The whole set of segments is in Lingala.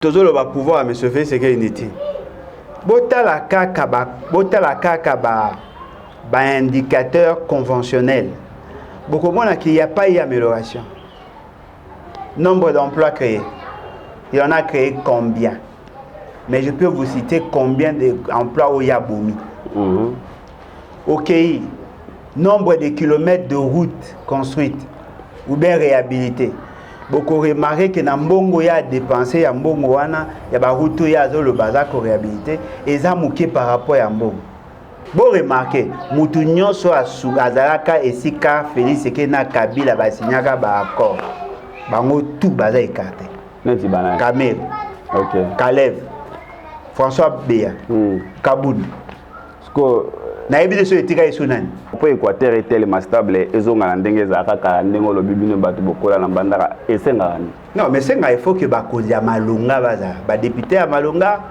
Toujours le pouvoir me sauver c'est qu'il n'était. Botala kaka ba indicateur conventionnel. Beaucoup moins qu'il n'y a pas eu amélioration. Nombre d'emplois créés. Il y en a créé combien? Mais je peux vous citer combien d'emplois où il y a boumi. Ok. Nombre de kilomètres de routes construites ou bien réhabilitées. Beaucoup remarqué que Nambongo y a dépensé à Mbongo wana ya ba route ya zo le bazar ko réhabilité et ça mouké par rapport à Mbongo. Bon remarqué mutu nyonso azalaka esika Félix Sekena Kabila ba signaka ba accord. Bango tout bazar écarté. Neti banana. Kamel. OK. Kalev. François Béa. Kaboud. Sko na ebi so etika isunani. Po Équateur est tellement stable ezonga na ndenge ezaka ka ndengo lo bibino bato bokola na bandaka esenga. Non mais senga il faut que bakozi ya malunga baza ba député ya malunga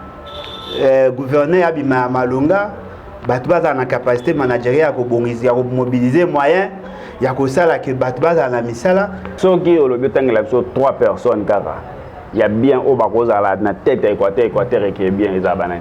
gouverneur ya bima malunga bato baza na capacité managériale ko bongisi ya ko mobiliser moyens ya ko sala que bato baza na misala soki olobi tangela biso 3 personnes kaka ya bien o bakoza la na tête ya Équateur qui est bien ezabana.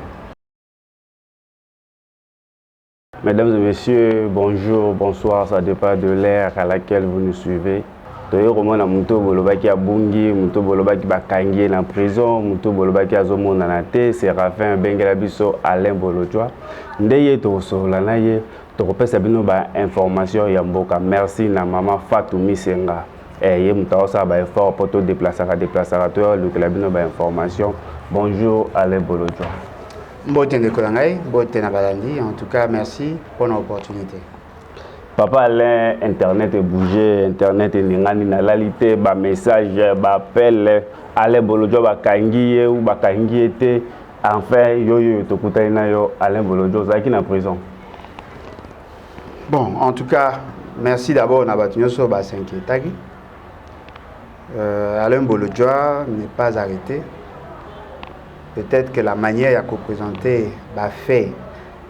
Mesdames et messieurs, bonjour, bonsoir, ça dépend de l'ère à laquelle vous nous suivez. Toyo komona muto bolobaki abungi, muto bolobaki bakangi na prison, muto bolobaki azomona na te, Séraphin Bengela biso Alain Bolojwa. Ndeye to sola na ye, to kopesa bino ba information ya mboka. Merci na maman Fatou Misenga. Ye mutaosa ba effort pour to déplacer to lukela bino ba information. Bonjour Alain Bolojwa. En tout cas, merci pour l'opportunité. Papa Alain, Internet est bougé, Internet est ningani na lalité, ba message, ba appel, Alain Bolojwa ba kangi ou ba kangi était, enfin yo to kutaina yo Alain Bolojwa zaki na prison. Bon, en tout cas, merci d'abord na batunyo so ba s'inquiétaki. Alain Bolojwa n'est pas arrêté. Peut-être que la manière de présenter va faire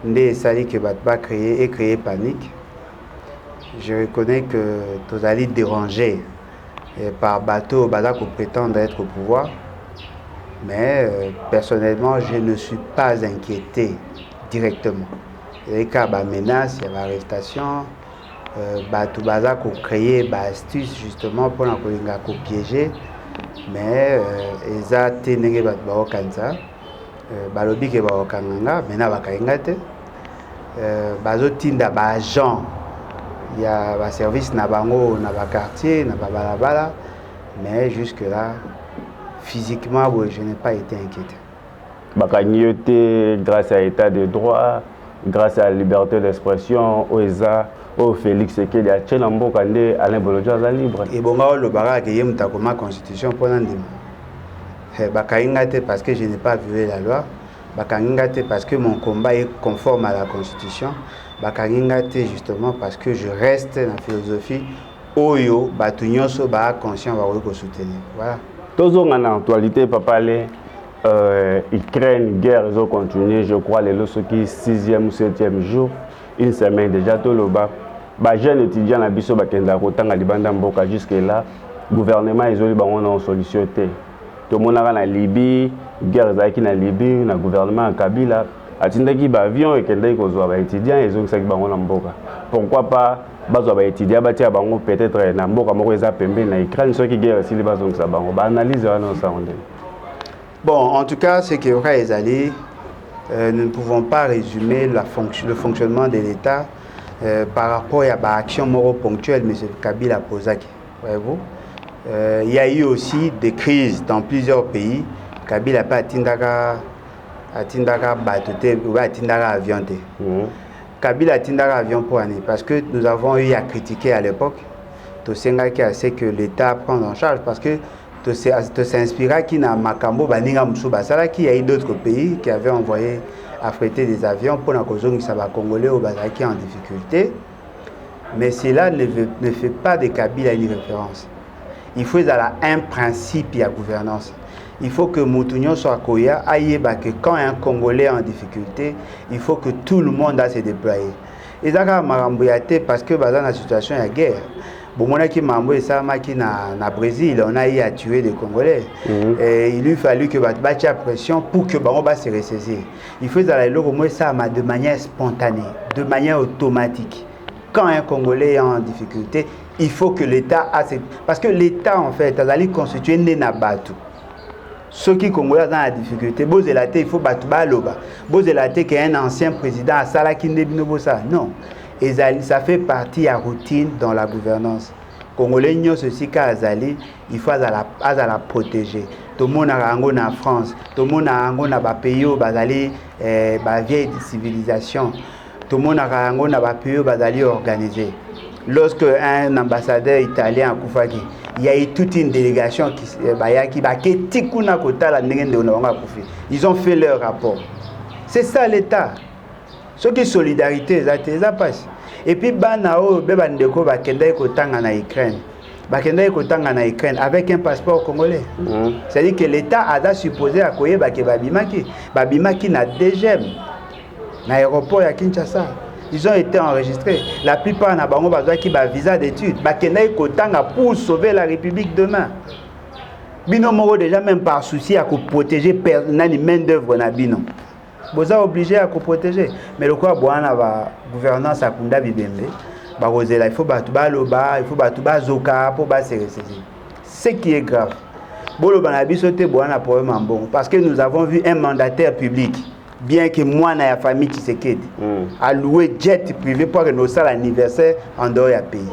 des salles qui va créer panique. Je reconnais que tous allez déranger par bateau bazar pour prétendre être au pouvoir. Mais personnellement, je ne suis pas inquiété directement. Il y a des menaces, il y a des arrestations, bateau bazar pour créer astuce justement pour la piéger. Mais eza tenenge bat ba okanza balobi ke ba okanganga mena bakainga te bazo tinda ba agent ya ba service na bango na ba quartier na ba balabala mais jusque là physiquement je n'ai pas été inquiété. Bakagnoté grâce à l'état de droit, grâce à la liberté d'expression, oeza au Félix Sekedi a tient en kande Alain Bolojwa libre. Et bon le barak que yem takoma constitution pour l'andima. Bakaingate parce que je n'ai pas violé la loi. Bakaingate parce que mon combat est conforme à la constitution. Bakaingate justement parce que je reste dans la philosophie oyo batunyoso ba conscient va ko soutenir. Voilà. Toujours en actualité papa les Ukraine guerre ils ont continué je crois les lois qui 6e ou 7e jour une semaine déjà tout le bas. Ba jeune étudiant na biso bakenda kotanga libanda mboka jusque là gouvernement ezoli bango na solution te to monaka na Libye guerre zaki na Libye na gouvernement Kabila atindaki ba avion ekendaki kozwa ba étudiant ezokisaki bango na mboka pourquoi pas bazwa ba étudiant batia bango peut-être na mboka moko eza pembe na Ukraine soki guerre sili bazongisa bango ba analyse wana osonde. Bon en tout cas c'est que aura ezali nous ne pouvons pas résumer le fonctionnement de l'État par rapport à l'action moro ponctuelle, M. Kabila Pozaki. Voyez-vous, il y a eu aussi des crises dans plusieurs pays. Kabila n'a pas atindaka batoté ou atindaka avion. Kabila atindaka avion pour année parce que nous avons eu à critiquer à l'époque. Tosenga qui a fait que l'État prend en charge parce que to s'inspira qui na makambo baninga musuba sala qui y a eu d'autres pays qui avaient envoyé affréter des avions pour la cause ça va congolais au Bazaki en difficulté mais cela ne fait pas de Kabila une référence. Il faut un principe et la gouvernance. Il faut que Moutounion soit koya aïe que quand un Congolais est en difficulté il faut que tout le monde a se déployer et ça marambouyate parce que dans la situation de guerre Bomonaki Mambo et ça maki na Brésil, on a eu à tuer des Congolais. Et il lui fallu que battre pression pour que Bango se ressaisir. Il faut aller au moins ça de manière spontanée, de manière automatique. Quand un Congolais est en difficulté, il faut que l'État a parce que l'État en fait a constitué Nenabatu. Ceux qui Congolais dans la difficulté, il faut battre Baloba. Bozelaté qui est un ancien président à Salaki Ndebinobosa. Non. Et ça fait partie de la routine dans la gouvernance. Congolais, ceci qu'a Azali, il faut la protéger. Tout le monde a en France, tout le monde a en pays où Bazali, vieille civilisation. Tout le monde a en pays où Bazali organisé. Lorsque un ambassadeur italien à Koufaki, il y a eu toute une délégation ils ont fait leur rapport. C'est ça l'État. Ce qui est solidarité, ça passe. Et puis, Banao, Bebandeko, Bakenda Kotanga na Ukraine. Bakenda Kotanga na Ukraine avec un passeport congolais. C'est-à-dire que l'État a supposé à Koye Babimaki na DGM, na aéroport à Kinshasa. Ils ont été enregistrés. La plupart n'a pas besoin qui ba visa d'études. Bakenda Kotanga pour sauver la République demain. Bino Moro déjà même par souci à protéger les main d'œuvre na Bino. Vous êtes obligé à protéger. Mais le quoi, la gouvernance à Kunda Bibembe, il faut battre Baloba, il faut battre Zoka pour se ressaisir. Ce qui est grave. Parce que nous avons vu un mandataire public, bien que moi, dans la famille qui s'est a loué jet privé pour que nous salles l'anniversaire en dehors du pays.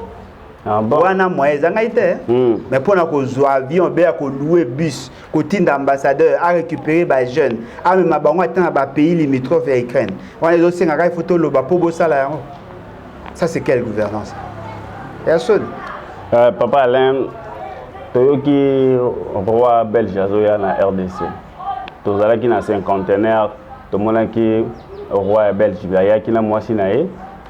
Mais pour nous avions loué bus, côté d'ambassadeur, à récupérer les jeunes, à même à pays limitrophe à l'Ukraine. On a aussi une photo pour ça. Ça, c'est quelle gouvernance? Personne. Papa Alain, tu roi belge à la RDC. Tu as qui un conteneur, tu as qui roi belge qui na moi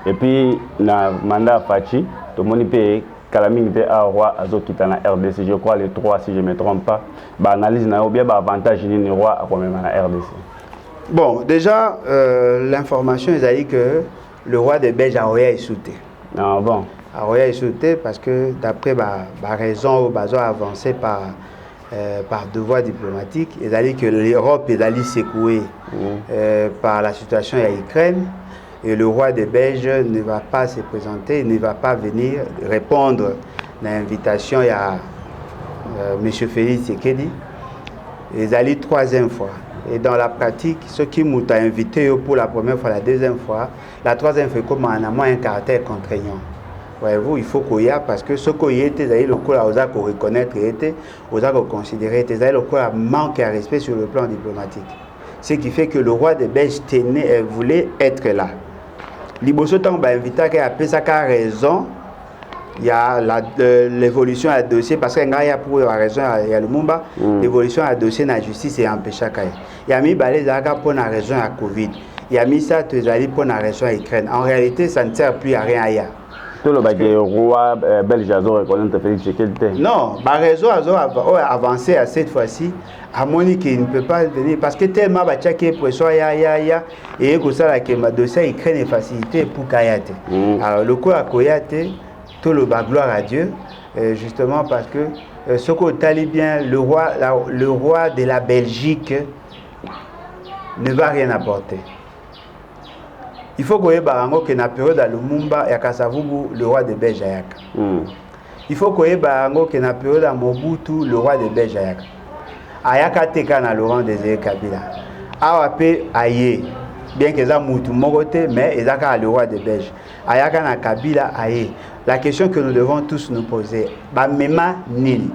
et puis na mandat Fachi. Tout le monde peut calamité à roi Azokita na RDC, je crois les trois si je ne me trompe pas. Analyse na bien avantage ni roi à quand même na RDC. Bon, déjà l'information est dit que le roi de Belge a sauté. Ah bon. A sauté parce que d'après la raison avancée par devoir diplomatique, il a dit que l'Europe est allée secouée par la situation à l'Ukraine. Et le roi de Belge ne va pas se présenter, ne va pas venir répondre à l'invitation à M. Félix Tshisekedi. Ils allaient troisième fois. Et dans la pratique, ceux qui m'ont invité pour la première fois, la deuxième fois, la troisième fois, comme on a moins un caractère contraignant. Voyez-vous, il faut qu'il y ait, parce que ce qu'il y ait, le coup à reconnaître, aux considérer, le coup à manquer à respect sur le plan diplomatique. Ce qui fait que le roi de Belge voulait être là. Liboso tant invité à Pesaka raison, il y a l'évolution à dossier parce qu'il y a pour la raison il y a le Mumba, l'évolution à dossier na justice et empêcher kai. Il y a mis balé zaka pour la raison à Covid. Il y a mis ça pour la raison à Ukraine. En réalité, ça ne sert plus à rien ailleurs. Tout le roi belge a reconnaître Félix Tshisekedi. Non, la raison a avancé à cette fois-ci. À Monique, il ne peut pas venir parce que tellement il y a pression, et que ça, le dossier Ukraine est facilité pour Kayate. Alors, le coup à Koyate, tout le gloire à Dieu, justement parce que ce qu'on dit bien, le roi de la Belgique ne va rien apporter. Il faut que dans la période de Lumumba et Kasavubu, le roi de Belge Ayaka. Il faut que dans la période de Mobutu, le roi de Belge Ayaka. Ayaka teka na Laurent Désiré Kabila. Awape aye, bien que ça moutou mogote, mais ezaka le roi de Belge. Ayaka na Kabila aye. La question que nous devons tous nous poser, ba mema nini.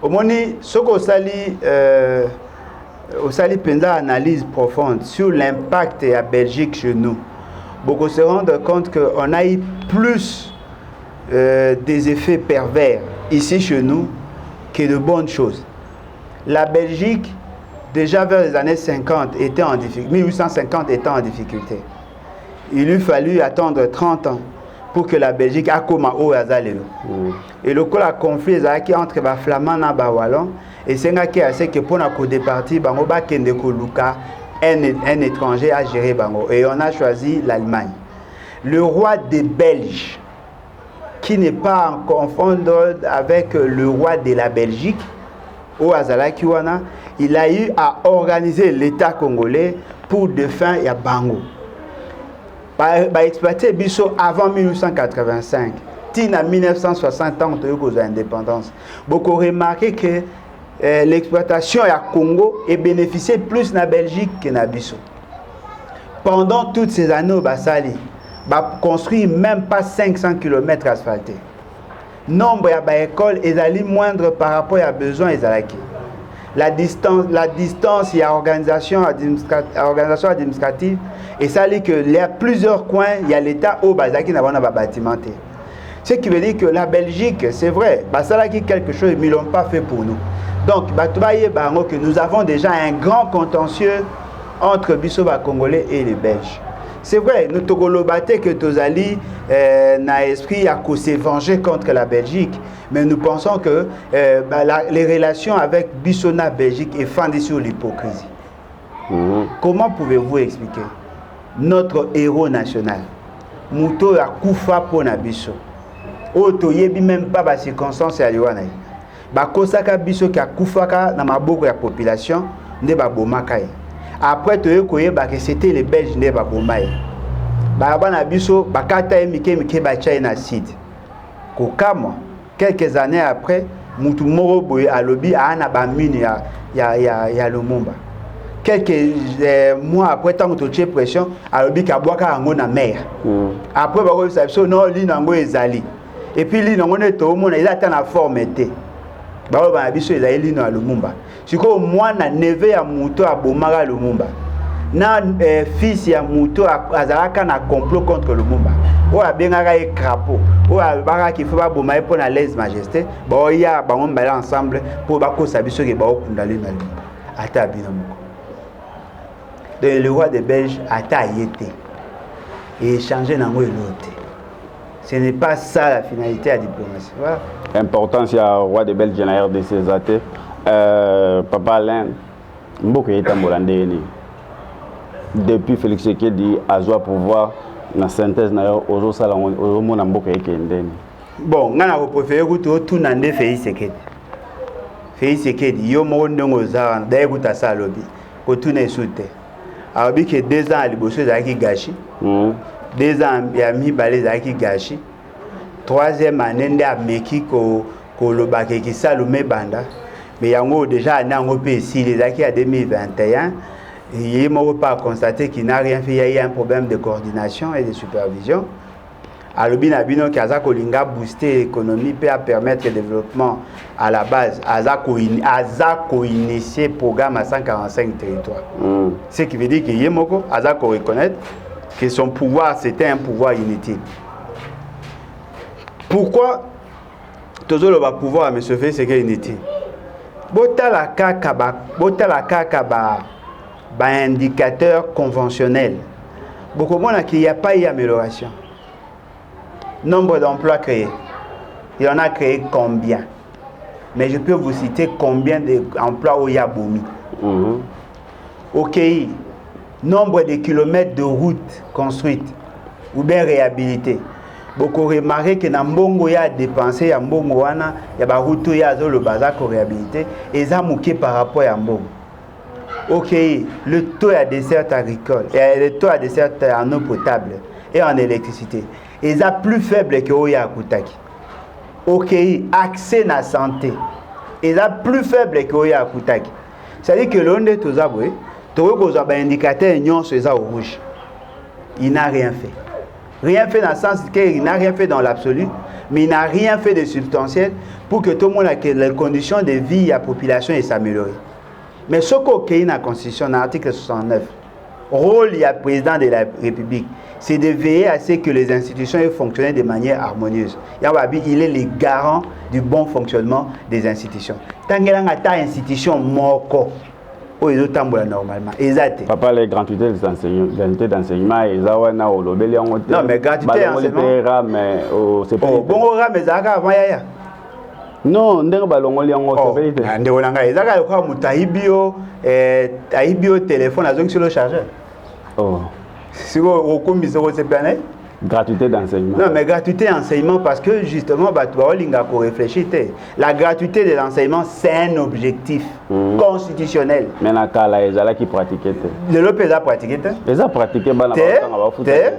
Au moni, ce qu'on sali pendant analyse profonde sur l'impact de la Belgique chez nous. Beaucoup se rendent compte qu'on a eu plus des effets pervers ici chez nous que de bonnes choses. La Belgique, déjà vers les années 50, était en difficulté. 1850 était en difficulté. Il lui fallut attendre 30 ans pour que la Belgique a comme au Azalelo. Et le conflit entre les Flamands et les Wallons, et c'est assez que pour nous départir, un étranger a géré Bango. Et on a choisi l'Allemagne. Le roi des Belges qui n'est pas en confondre avec le roi de la Belgique, au Azalaki Wana, il a eu à organiser l'État congolais pour défendre ya Bango. Ba exploiter biso avant 1885, tina 1960 ans de l'indépendance. Beaucoup remarqué que l'exploitation à Congo est bénéficiée plus na Belgique que na biso. Pendant toutes ces années, Basali a construit même pas 500 km asphaltés. Nombre d'écoles est moindre par rapport à besoin ezalaki. La distance, il y a organisation administrative et ça dit que il y a plusieurs coins, il y a l'État au Bazaki n'a pas bâtiment. Ce qui veut dire que la Belgique, c'est vrai, Basalaki quelque chose, mais ils l'ont pas fait pour nous. Donc, que nous avons déjà un grand contentieux entre Bissoba Congolais et les Belges. C'est vrai, nous togolobate que Tozali n'a esprit à se venger contre la Belgique, mais nous pensons que les relations avec Bissona Belgique est fondée sur l'hypocrisie. Comment pouvez-vous expliquer notre héros national, Mouto a Koufa pour Nabiso, Otoyebi même pas ba circonstance à Yoanaï, Bakosaka Biso qui a Koufaka dans ma beaucoup de population, ne ba Bomakai. Après, c'était les Belges qui ont été quelques années après, Moutou Moro Boye a lobby à Anabamine ya Lumumba. Quelques mois après, tant que tu as pression, a lobby à Boaka en na mer. Après, Bako Sabso, non, l'Inango est Zali. Et puis l'Inango est tout le monde, il a été en forme. Bako Banabiso est Zali à Lumumba. Si moi na neve ya Mouto a Bomara Lumumba, na fils ya Mouto azalaka na complot contre Lumumba. O a bengaka e crapaud. O a baka ki faut ba bomay pour na lèse majesté. Ba ya ba on bala ensemble pour ba ko sabiso ke ba o kundali na Lumumba. Ata bina moko. Le roi des Belges ata yete et échanger na ngo elote. Ce n'est pas ça la finalité de la diplomatie. Voilà. L'importance du roi des Belges na RDC zaté. Papa Alain, beaucoup est ambulandé depuis Félix Tshisekedi a joué pouvoir na synthèse na ozo sala ozo mona mboka ekendeni. Bon, ngana ko préférer ko tout nande Félix Tshisekedi. Félix Tshisekedi yo mo ndongo za ndaye kuta sa lobi ko tout na soute. Abi que 2 ans à liboso za ki gashi. 2 ans ya mi balé za ki gashi. 3e année nde ameki ko lobake ki salume banda. Mais yango déjà nango pe ici les acquis à 2021 il m'a pas constaté qu'il n'a rien fait, il y a eu un problème de coordination et de supervision. Alobina bino ki azako linga booster l'économie peut permettre le développement à la base azako initier programme à 145 territoires. Ce qui veut dire que Yemoko azako reconnaître que son pouvoir c'était un pouvoir inutile. Pourquoi toujours le pouvoir à M. Félix c'est inutile? Botala kaka ba indicateur conventionnel. Beaucoup de qu'il n'y a pas eu d'amélioration. Nombre d'emplois créés. Il y en a créé combien? Mais je peux vous citer combien d'emplois au Yaboumi. Ok. Nombre de kilomètres de routes construites ou bien réhabilitées. Beaucoup remarqué que dans Mbongo ya dépensé ya Mbongo wana ya ba route ya zo le bazar ko réhabilité et ça mouké par rapport à Mbongo. OK, le taux à dessert agricole et le taux à dessert en eau potable et en électricité est plus faible que Oya Kutaki. OK, accès à la santé est plus faible que Oya Kutaki. C'est-à-dire que l'on est tous aboués, tout le indicateur union sur ça au rouge. Il n'a rien fait. Rien fait dans le sens qu'il n'a rien fait dans l'absolu, mais il n'a rien fait de substantiel pour que tout le monde ait les conditions de vie de la population s'améliorent. Mais ce qu'il y a dans la Constitution, dans l'article 69, rôle du président de la République, c'est de veiller à ce que les institutions aient fonctionné de manière harmonieuse. Il est le garant du bon fonctionnement des institutions. Tant qu'il y a une institution moko, normalement. Exact. Papa, les gratuités d'enseignement, ils ont non, mais gratuité d'enseignement. C'est pas bon, mais ça avant yaya. Non, ndenge balongoli yango sepelite. Ndeko nanga ezaka lokwa mutahibio ahibio téléphone azongi sur le chargeur. Oh. Siko okombi soko sepelane. Gratuité d'enseignement. Non, mais gratuité d'enseignement parce que justement, il réfléchir. La gratuité de l'enseignement, c'est un objectif constitutionnel. Mais dans cas là, ils ont qui pratiquer. Le lopé a pratiqué. Ils ont pratiqué. Ils ont pratiqué.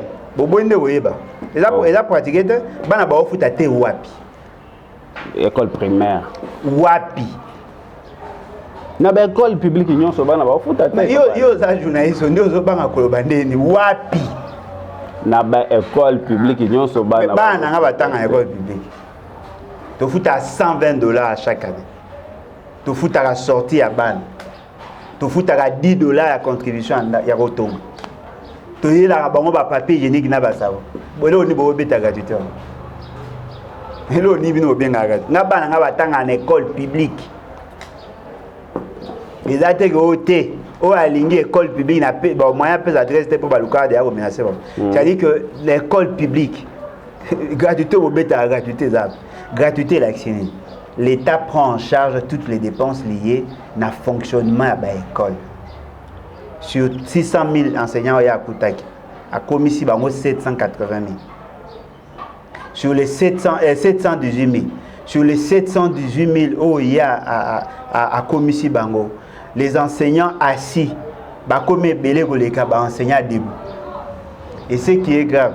Ils ont école primaire. Wapi. Na ba école publique nyonso bana ba futa te. Yo za journaliste ndio zo banga kolobandeni wapi. Na ba école publique nyonso bana. Bana nga batanga école publique. To futa $120 à chaque année. To futa la sortie à ban. To futa la $10 à contribution ya rotonga. To yela bango ba papier hygiénique na basawo. Bolo ni bo beta gratuité. Hello ni bino benga gratuité. Na bana nga batanga en école publique. Les attaques au T, au aligné école publique, n'a pas moyen de adresse pour baluka de menacer. C'est-à-dire que l'école publique, gratuité au bêta, gratuité l'action. L'État prend en charge toutes les dépenses liées à fonctionnement à l'école. Sur 600 000 enseignants il y a Koutaki, à commissi bango 780 000. Sur les 718 000, sur les 718 000 où il y a à commissi bango. Les enseignants assis, comme les enseignants debout. Et ce qui est grave,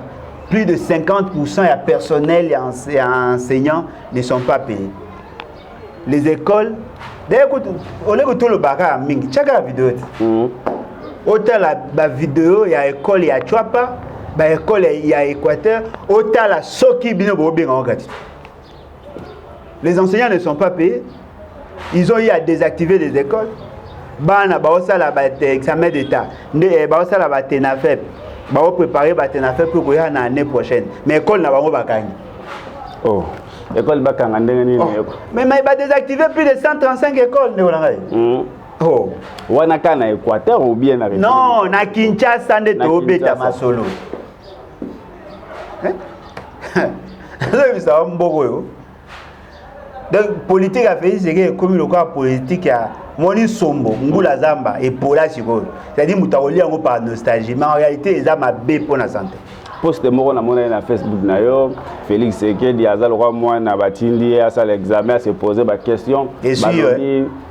plus de 50% des personnels et enseignants ne sont pas payés. Les écoles, d'ailleurs, on est tout le bagarre, chaque vidéo. Autant la vidéo, il y a école, il y a Chouapa, l'école, il y a Équateur, autant la Soki, les enseignants ne sont pas payés. Ils ont eu à désactiver des écoles. Bana baosa la examen d'état baosa la tenafep bao préparer ba tenafep pour koya na année prochaine mais école na bango bakangi école bakanga ndenge nini mais ba désactiver plus de 135 écoles ne olanga wana kana Équateur ou bien na non na Kinshasa nde to beta masolo ça mboko yo. Donc politique a fait c'est comme le cas politique a moni sombo ngula zamba et pola siko c'est-à-dire mutaoli ngo par nostalgie mais en réalité ils a ma bé pour la santé poste moko na mona na Facebook na yo Félix Sekedi azal roi moi na batindi asa l'examen à se poser ba question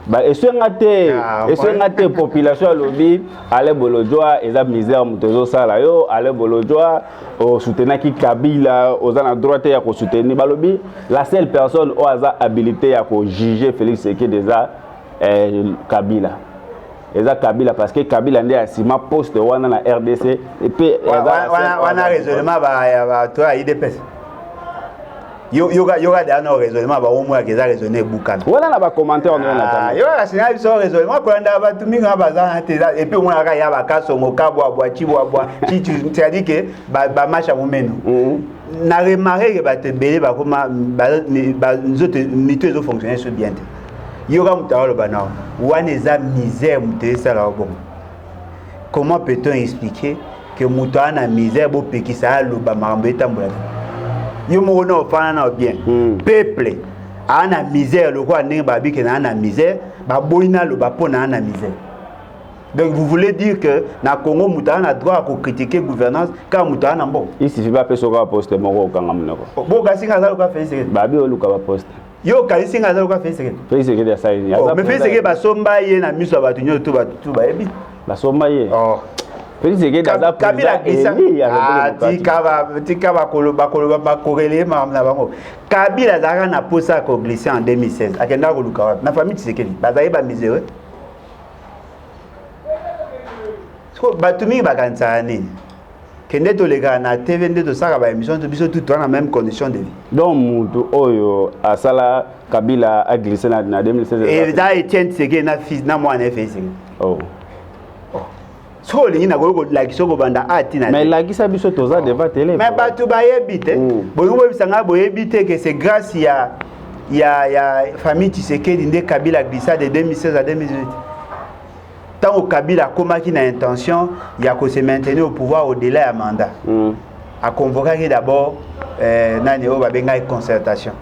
ba esu ngate population lobby ale bolojwa eza misère mutozo sala yo ale bolojwa o soutenaki Kabila ozana droite ya ko soutenir ba lobby la seule personne au hasard habilité ya ko juger Félix Sekedi déjà Kabila. Eza Kabila parce que Kabila ndé asima poste wana na RDC et puis wana raisonnement ba toi IDPS. Yoga dano raisonnement ba omo ya raisonner bukana. Wana na ba commentaire on na yoga sina biso raisonnement ko nda ba tuminga bazana te et puis on a ya ba kaso ngokabwa bwa chibwa c'est-à-dire que ba macha momeno. Na remarquer que ba te belé ba koma ba nzote mito ezo fonctionner sur bien. Yoga mutawalo bana wana eza misère mutesa la bon. Comment peut-on expliquer que mutana misère bo pekisa loba mambo etambola? Yo mo no fana na bien. Peuple ana misère le quoi ndenge babi ke na misère ba boina loba pona na misère. Donc vous voulez dire que na Congo mutana a droit à critiquer gouvernance quand mutana bon. Il suffit pas peso ka poste moko kanga munoko. Bo gasinga za ka faire babi oluka ba poste. Yo kalisi ngaza ko fa secret. Fa secret ya sai. Mais fa secret ba somba ye na miso ba tunyo to ba ebi. Ba somba ye. Fa secret da Kabila isa. Tika ba koloba ba korele ma na bango. Kabila zaka na posa ko glisser en 2016. Akenda ko luka na famille Tshisekedi. Ba zaye ba misère. Ko ba tumi ba kansa nini. Kende to les gars na TV nde to saka ba émission to biso tout dans la même condition de vie. Donc mutu oyo asala Kabila a glissé na 2016. Et da Etienne Tshisekedi na fils na moi na fait. So lingi na go like so go banda ati na. Mais la gisa biso toza devant télé. Mais ba tu ba yebite. Bo ngo bisanga bo yebite que c'est grâce ya famille Tshisekedi nde Kabila glissa de 2016 à 2018. Tant au Kabila qui n'a intention, il y a que se maintenir au pouvoir au-delà du mandat. A convoquer d'abord une concertation.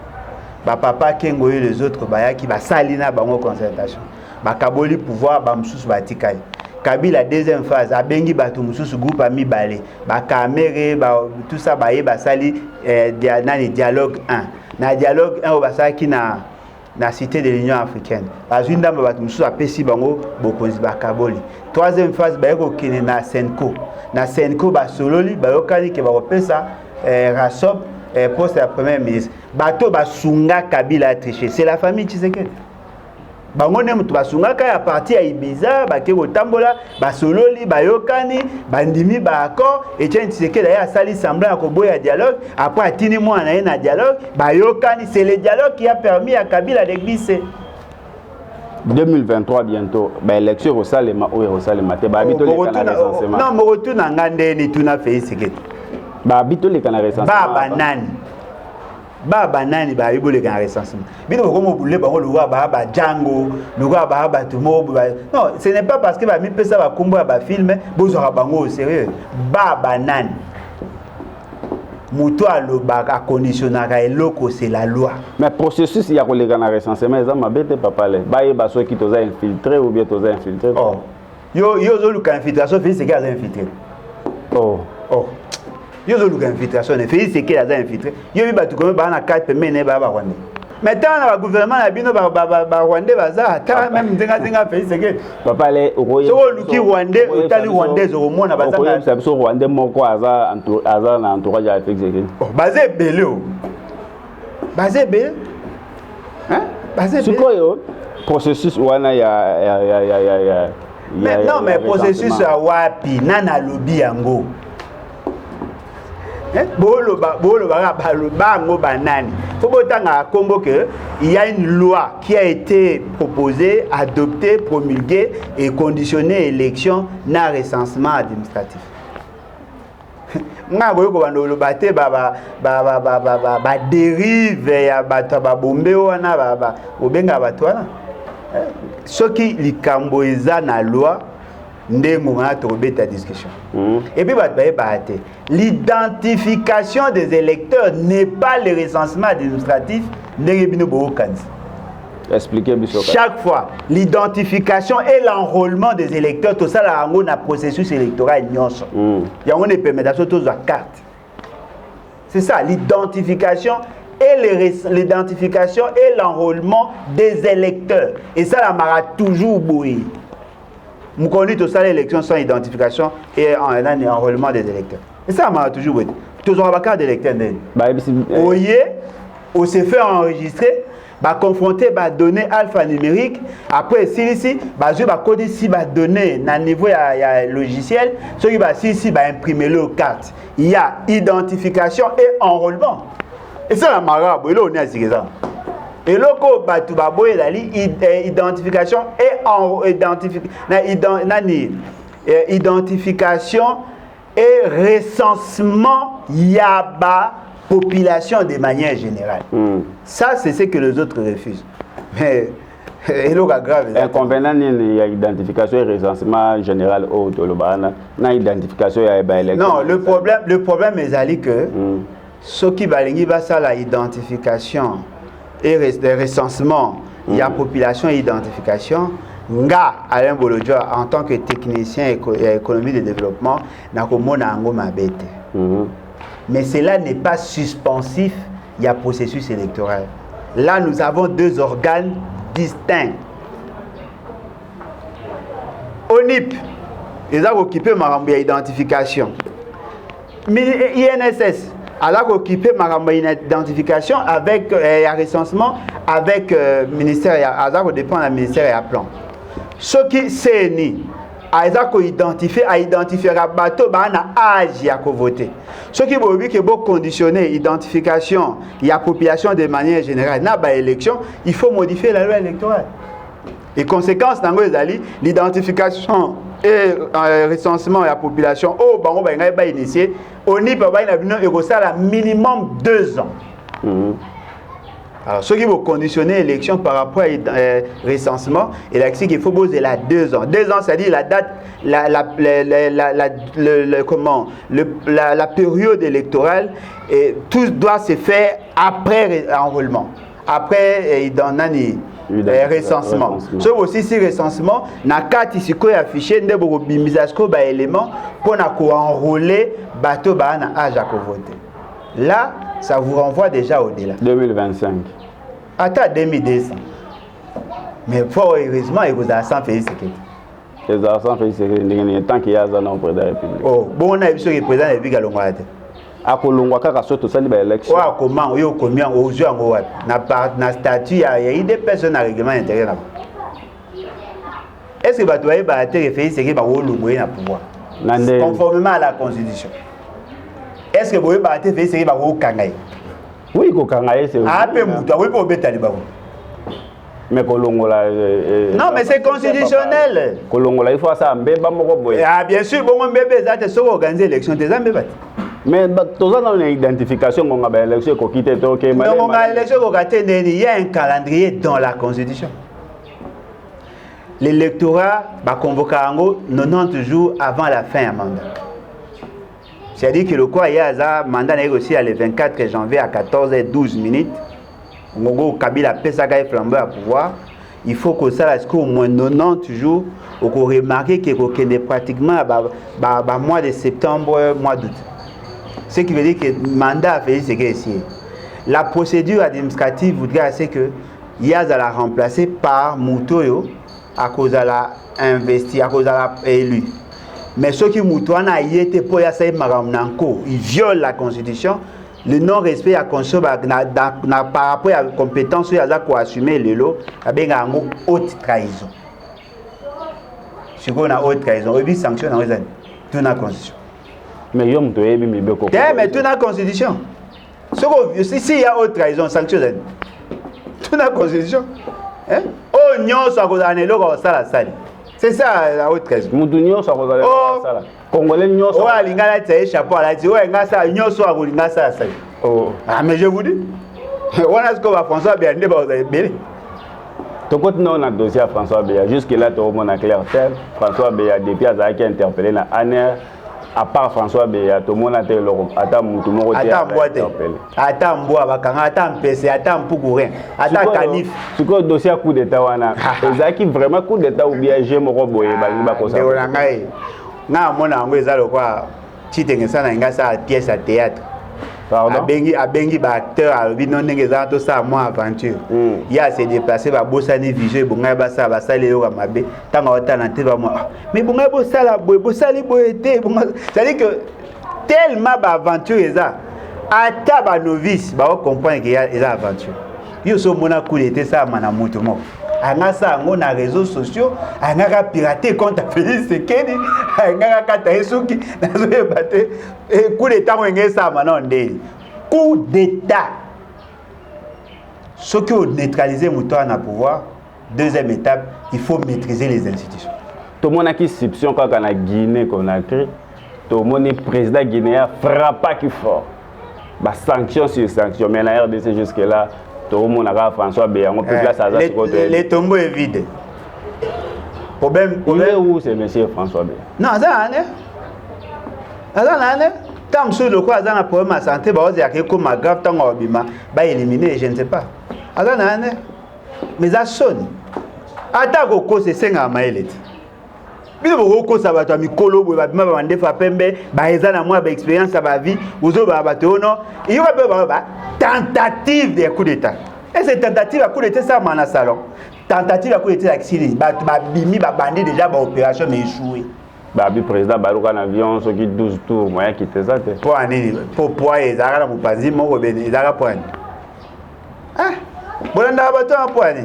Papa Kengo et les autres qui va salina bango concertation. Ba kaboli pouvoir ba msusu ba tikai. Kabila deuxième phase abengi bato mususu groupe ami balé ba caméra ba tout ça ba sali dialogue 1 na dialogue 1 ba qui na cité de l'Union africaine bazwi ndamba bato mususu apesi bango bokonzi ba kaboli troisième phase ba ko kine na Senko ba sololi ba yokani ke ba kopesa Rasop poste ya premier ministre bato basunga Kabila triché c'est la famille Tshisekedi bango ne mutu basungaka ya parti ya Ibiza bake kotambola basololi bayokani bandimi ba accord Etienne Tshisekedi ya sali semblant ya koboya dialogue après atini mwana ye na dialogue bayokani c'est le dialogue qui a permis à Kabila de glisser 2023 bientôt élection au Salema ou au Salema te ba bito le canal recensement non mo retourna ngande ni tuna fait Tshisekedi ba bito le canal recensement baba nani ba yibo le canal recensement bino ko mo boule bango lo wa ba Django lo wa ba tumo non ce n'est pas parce que ba mi pesa ba kombo ba film bozo bango au sérieux baba nani muto aloba a conditionnera eloko c'est la loi mais processus il y a le canal recensement ça m'a bête papa le ba yeba so ki toza infiltré ou bien toza infiltré oh yo zo lu ka infiltration fait c'est gars infiltré oh yo zo lu ka infiltration fait c'est qu'il a infiltré yo bi batu comme ba na 4 mene ba rwanda maintenant na gouvernement na bino ba rwanda baza ta même ndenga fait c'est que papa le okoye so luki rwanda otali rwanda zo mona baza okoye ça so rwanda moko aza na entourage ya Félix Tshisekedi bazé belé bazé belé hein bazé belé sikoyo processus wana ya non mais processus à wapi nana lobby yango bolo bango banani faut botanga kombo que il y a une loi qui a été proposée, adoptée, promulguée et conditionnée élection na recensement administratif. Nga boyo ko bandolo baté ba dérive ya bato ba bombe wana ba obenga bato wana soki likambo eza na loi ndengo nga tobeta discussion et puis l'identification des électeurs n'est pas le recensement administratif ndenge bino bokanzi expliquez biso chaque fois l'identification et l'enrôlement des électeurs tout ça la ngo na processus électoral nyonso yango ne permet d'asso tous à carte c'est ça l'identification et l'enrôlement des électeurs et ça la mara toujours boui. Nous connaissons tout ça l'élection sans identification et enrôlement des électeurs. Et ça m'a toujours dit. Tous on va carte d'électeur. On s'est fait enregistrer, confronter données alphanumériques. Après ici, je vais coder si données à niveau logiciel, ce qui va ici imprimer le carte. Il y a identification et enrôlement. Et ça la marabe, on est à ça. Et loko batu baboye dali identification et identification et recensement yaba population de manière générale. Ça c'est ce que les autres refusent. Mais eloka grave. Inconvénient il y a identification et recensement général au Tolobana, na identification ya ba élection. Non, le problème est que ce qui balingi va ça la identification et recensement, il y a population et identification. Nga Alain Bolodjo en tant que technicien économie de développement n'a komona ngo mabete. Mais cela n'est pas suspensif, il y a processus électoral. Là nous avons deux organes distincts. ONIP, ils ont occupé ma identification. INSS alors occupé ma identification avec un recensement avec ministère alors dépend du ministère et plan. Ce qui c'est ni Aizako identifier bateau na âge ya ko voter. Ce qui veut dire que bon conditionner identification il y a population de manière générale na ba élection, il faut modifier la loi électorale. Et conséquence nango ezali l'identification et recensement de la population au bango ba initié oni pa ba na bino ekosala minimum 2 ans. Alors ceux qui vont conditionner l'élection par rapport à recensement et là il faut poser la 2 ans. 2 ans c'est-à-dire la date la période électorale et tout doit se faire après enrôlement. Après dans nani recensement. Ce aussi si recensement na carte siko affiché nde boko bimisa siko ba élément pour na ko enrôler bateau ba na âge à voter. Là, ça vous renvoie déjà au-delà. 2025. Attends 2200. Mais fort heureusement, il vous a 100 pays sécurité. Les argents fait c'est tant qu'il y a un président de la République. Oh, bon on a vu sur le président de la République à Longwate. A Kolongwa kaka soto sali ba élection. Ouais, comment yo combien aux yeux en haut na statut il y a des personnes à règlement intérieur là. Est-ce que ba toi ba te référer c'est que ba wo longwe na pouvoir. Conformément à la constitution. Est-ce que vous ba te faire c'est que ba wo kangai. Oui, ko kangai c'est. Ah pe mutu oui pour betali ba. Mais Kolongola non mais c'est constitutionnel. Kolongola il faut ça mbeba moko boye. Ah bien sûr bon mbebe ça te so organiser élection des mbeba. Mais tous on a une identification on a élection ko quitter to OK mais on a élection ko katé il y a un calendrier dans la constitution. L'électorat va convoquer 90 jours avant la fin du mandat. C'est-à-dire que le quoi il y a un mandat négocié le 24 janvier à 14h12 minutes. Ngogo Kabila Pesaka est flambé à pouvoir. Il faut que ça reste au moins 90 jours. On peut remarquer qu'il y a pratiquement mois de septembre, mois d'août. Ce qui veut dire que le mandat a fait ce qu'il y a ici. La procédure administrative voudrait que Yaz a la remplacé par Moutoyo à cause de la investi, à cause de la élu. Mais ceux qui Moutoyo a été pour Yassay Maramnanko, ils violent la constitution. Le non-respect à conso par rapport à la compétence il y a quoi assumer le lot avec une haute trahison. Si on a haute trahison, on a sanction dans les tout la constitution. Mais yom to ebi mi beko. Mais tout la constitution. Si il y a haute trahison, sanction tout la constitution. Hein? Oh nyon so ko dane lo ko sala sali. C'est ça la haute trahison. Mutu nyon so ko dane lo sala. Congolais nyon so. Oh alingala tsaye chapeau ala ti ouais ngasa nyon so ko ngasa sali. Oh. Ah mais je vous dis. On a ce qu'on va François Béandé ba belé. To continue on a dossier à François Béa jusque là to mon a clair tel François Béa depuis azaki interpellé na ANER à part François Béa to mon a tel l'Europe attends mutu moko te interpellé. Attends mboa bakanga attends PC attends poukourien attends canif. Siko dossier coup d'état wana ezaki vraiment coup d'état ou bien j'ai moko boye balingi ba kosa. Ndeko na ngai na mona ngo ezalo kwa chitengesa na ngasa pièce à théâtre. Abengi ba acteur alobi non ndenge za to sa moi aventure ya se déplacer ba bosani vision bonga ba sa ba sale yo mabe tanga otana te ba moi mais bonga bo sala boy bo sali boyete bonga ça dit que tellement ba aventure eza ata ba novice ba comprendre que ya eza aventure yo so mona coup ça mana moto moko anga sa ngo na réseaux sociaux anga ka pirater compte Félix Sekedi anga ka kata esuki nazo ebate coup d'état ngenge sa mana ndeli coup d'état ce que neutraliser moto na pouvoir deuxième étape il faut maîtriser les institutions tout monde a qui exception quand on a Guinée Conakry tout le monde président guinéen frappa qui fort ba sanction sur sanction mais la RDC jusque là tout le monde a François Béa on peut place à ça les tombeaux est vide problème où c'est monsieur François Béa non ça hein tant sur le quoi ça un problème à santé ba ozi yake comme grave tant obima ba éliminer je ne sais pas azana mais ça sonne ata ko c'est 5 à maillet bino boko ça va to mikolo bo ba bima ba ndefa pembe ba eza na moi ba expérience ba vie ozo ba bato no iyo ba tentative de coup d'état et cette tentative à coup d'état ça mana salon tentative à coup d'état accident ba bimi ba bandi déjà ba opération mais échoué ba bi président baluka na avion so ki 12 tours moyen qui te ça te pour ani pour ezara na mupanzi moko bene ezara pour ani ah bolanda ba to pour ani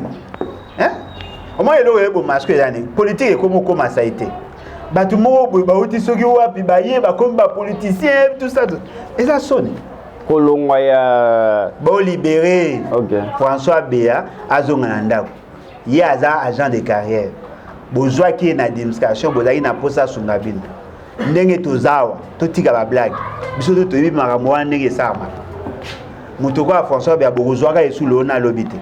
hein au moins elo ebo masque yani politique comme ça a été ba tout moko ba uti soki wapi ba ye ba comme ba politicien tout ça et ça sonne kolongwa ya ba libérer François Béa azonga na ndako ye aza agent de carrière bozwa ki na administration bozaki na posa sunga bino ndenge tozawa totika ba blague biso to tobi makambo wana ndenge sama muto kwa François Béa bozwaka esu lona lobité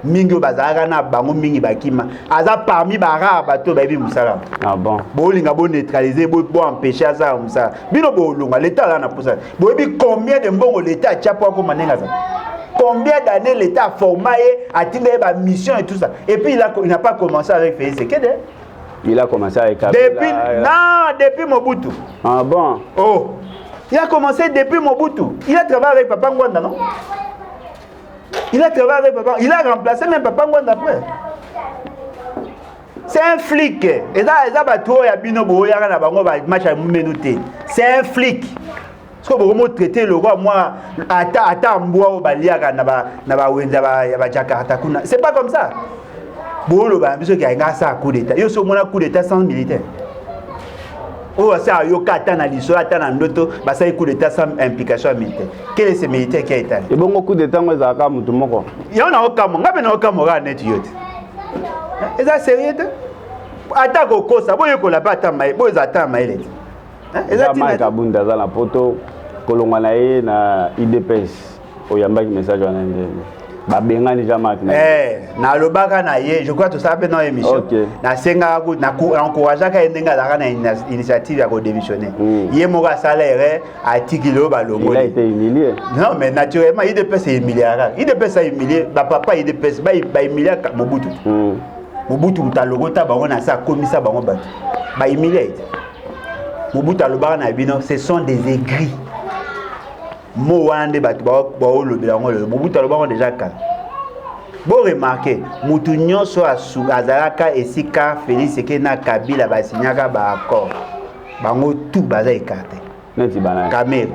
mingi bazalaka na bango mingi bakima aza parmi bara bato babi musala ah bon bolinga bo neutraliser bo empêcher ça musala bino bolonga l'état là na posa bobi combien de mbongo l'état chapo ko manenga ça Combien d'années l'État a formé, a tiré ma mission et tout ça. Et puis il n'a pas commencé avec Félix Sekede. Il a commencé avec Kabila. Depuis Mobutu. Ah bon? Oh. Il a commencé depuis Mobutu. Il a travaillé avec Papa Ngwanda, non? Il a travaillé avec Papa. Il a remplacé même Papa Ngwanda après. C'est un flic. C'est un flic. Ce que vous traitez le roi, moi, c'est pas comme ça. Bon, le bambou qui a un coup d'état. Il y a un coup d'état sans militaire. Oh, ça, il y a un l'histoire, il y a un coup d'état sans implication militaire. Quel est ce militaire qui a été? Il y a un coup d'état, il y a un coup d'état. Il y a un coup d'état. Et ça, c'est sérieux? Attaque au Kosa, vous voyez qu'on n'a pas attendu, vous attendez. Zama Kabunda za na poto kolongwa na ye na IDPS oyamba ki message wana ndenge ba bengani jama na lobaka na ye je crois tout ça dans émission na senga na encourager ka ndenga za na initiative ya ko démissionner ye moka salaire a tikilo ba longo il a été humilié non mais naturellement IDPS est humilié IDPS a humilié ba papa IDPS ba humilié Mobutu Mobutu mutalogota ba on a ça commissaire ba on ba humilié Mobutu alobaka na bino ce sont des aigris mo wande batu ba olobela ngolo Mobutu alobaka déjà kan bon remarquer mutu nyonso azalaka esika Félix Sekede na Kabila basinyaka ba accord bango tout baza écarté neti banana Kamel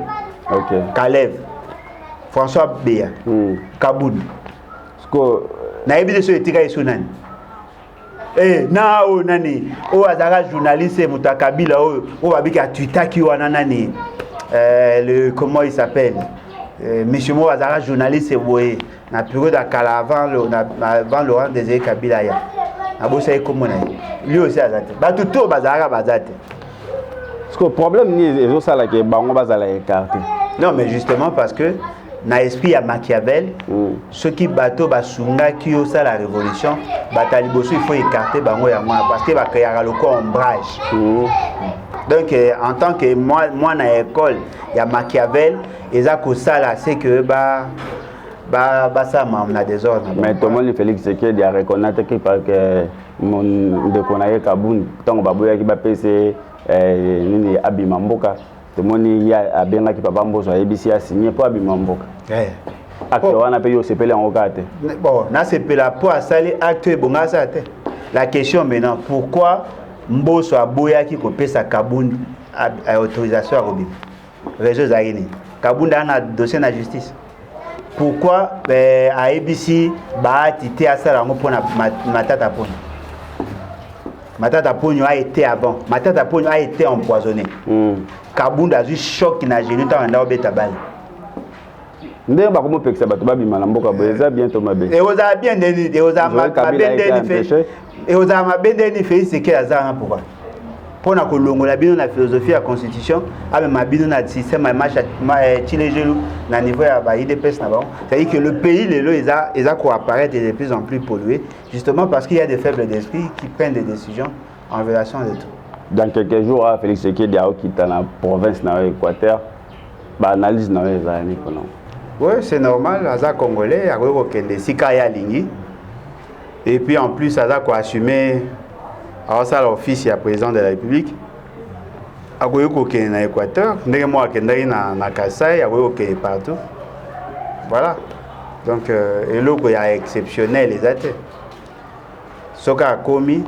Kalev François Beya Kabound sko na ebi de so etika esunani na o nani o azara journaliste mutakabila o babiki a Twitter ki wana nani le comment il s'appelle monsieur Mo azara journaliste boye na bureau d'Akala avant Laurent Désiré Kabila ya na bossa ekomona lui aussi azate ba tout bazara bazate parce que problème ni ezo sala ke bango bazala écarté non mais justement parce que na esprit à Machiavel ceux qui bateau basunga qui au ça la révolution bataliboso il faut écarter bango ya moi parce que ba créer le ombrage donc en tant que moi na école il y a Machiavel et ça que ça là c'est que ba ça on a des ordres mais tout le monde Félix Sekede a reconnaître que parce que mon de konaye Kabound tant baboya ki ba PC nini abima mboka tout le monde y a bien qui papa mboso a ebisi a signé pour abima mboka acte wana pe yo sepele en okate bon na sepela pour asali acte bonga ça te la question maintenant pourquoi mboso aboya ki ko pesa Kabound a autorisation à robin réseau zaini Kabound a un dossier na justice pourquoi a ABC ba tité asala ngo pona matata pona Matata Pogno a été avant. Matata Pogno a été empoisonné. Kabound a eu choc qui n'a gêné tant on a obéta balle. Ndé ba komo peksa bato ba bimala mboka boza bientôt mabe. Et oza bien deni, et oza ma bende ni fait. Et oza ma bende ni fait c'est que azar pourquoi? Pour na kolongola bino na philosophie la constitution, avec ma bino na système match chile gelou na niveau ya ba IDPS na ba. C'est-à-dire que le pays les lois ils a quoi apparaître de plus en plus pollué justement parce qu'il y a des faibles d'esprit qui prennent des décisions en violation de tout. Dans quelques jours Félix Sekede a quitté la province na Équateur. Ba analyse na za ni kono. Oui, c'est normal, aza congolais, a kokende sika ya lingi. Et puis en plus aza ko assumer alors ça l'office ya président de la République akoyo kokende na Équateur ndenge mo akendaki na Kasai akoyo kokende partout voilà donc eloko ya exceptionnel ezate soka akomi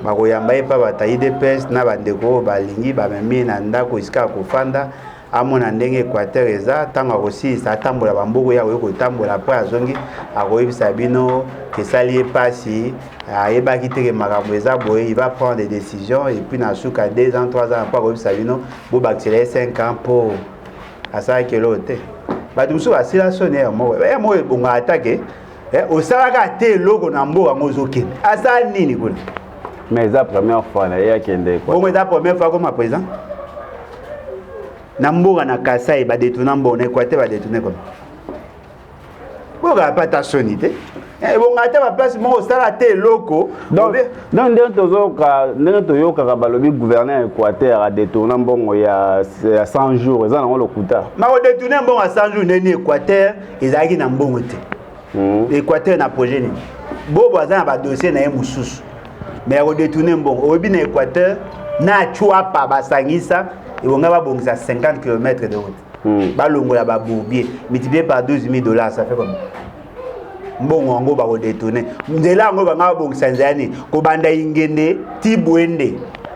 bakoyamba ye pa bata IDPS na bandeko balingi bamemi na ndako esika kofanda amona ndenge Équateur eza tango aussi ça tambola bamboko ya ko tambola après azongi akoyebisa bino que sali e pasi ayebaki teke makambo eza boye il va prendre des décisions et puis na suka 2 ans 3 ans après akoyebisa bino bo bakisela 5 ans pour asalaki eloko te bato mosusu basila soni ya moko ebonga atake osalaka te eloko na mboka yango ozokende asala nini kuna mais eza première fois na ye akende bongo eza première fois comme président na mboka na Kasai ba détourner mboka na Équateur ba détourner comme boka pas ta sonité Et bon, à la place, moi, ça a été loco. Donc, dans le Toyoka, le gouverneur Équateur a détourné bon il y a 100 jours. Ils ont le couta. Mais on détourné bon à 100 jours, l'Équateur, ils ont un bon côté. L'Équateur n'a projet. Bon, il y a un dossier dans Moussous. Mais on détourné bon. Au bin Équateur, n'a choix pas Basangisa, et on a bon 50 km de route. Balongo la Bourbier, multiplié par $12,000, ça fait comme bon on va détourner. Ndela on va bon Sanzani, Kobanda Ingende, Tibouende,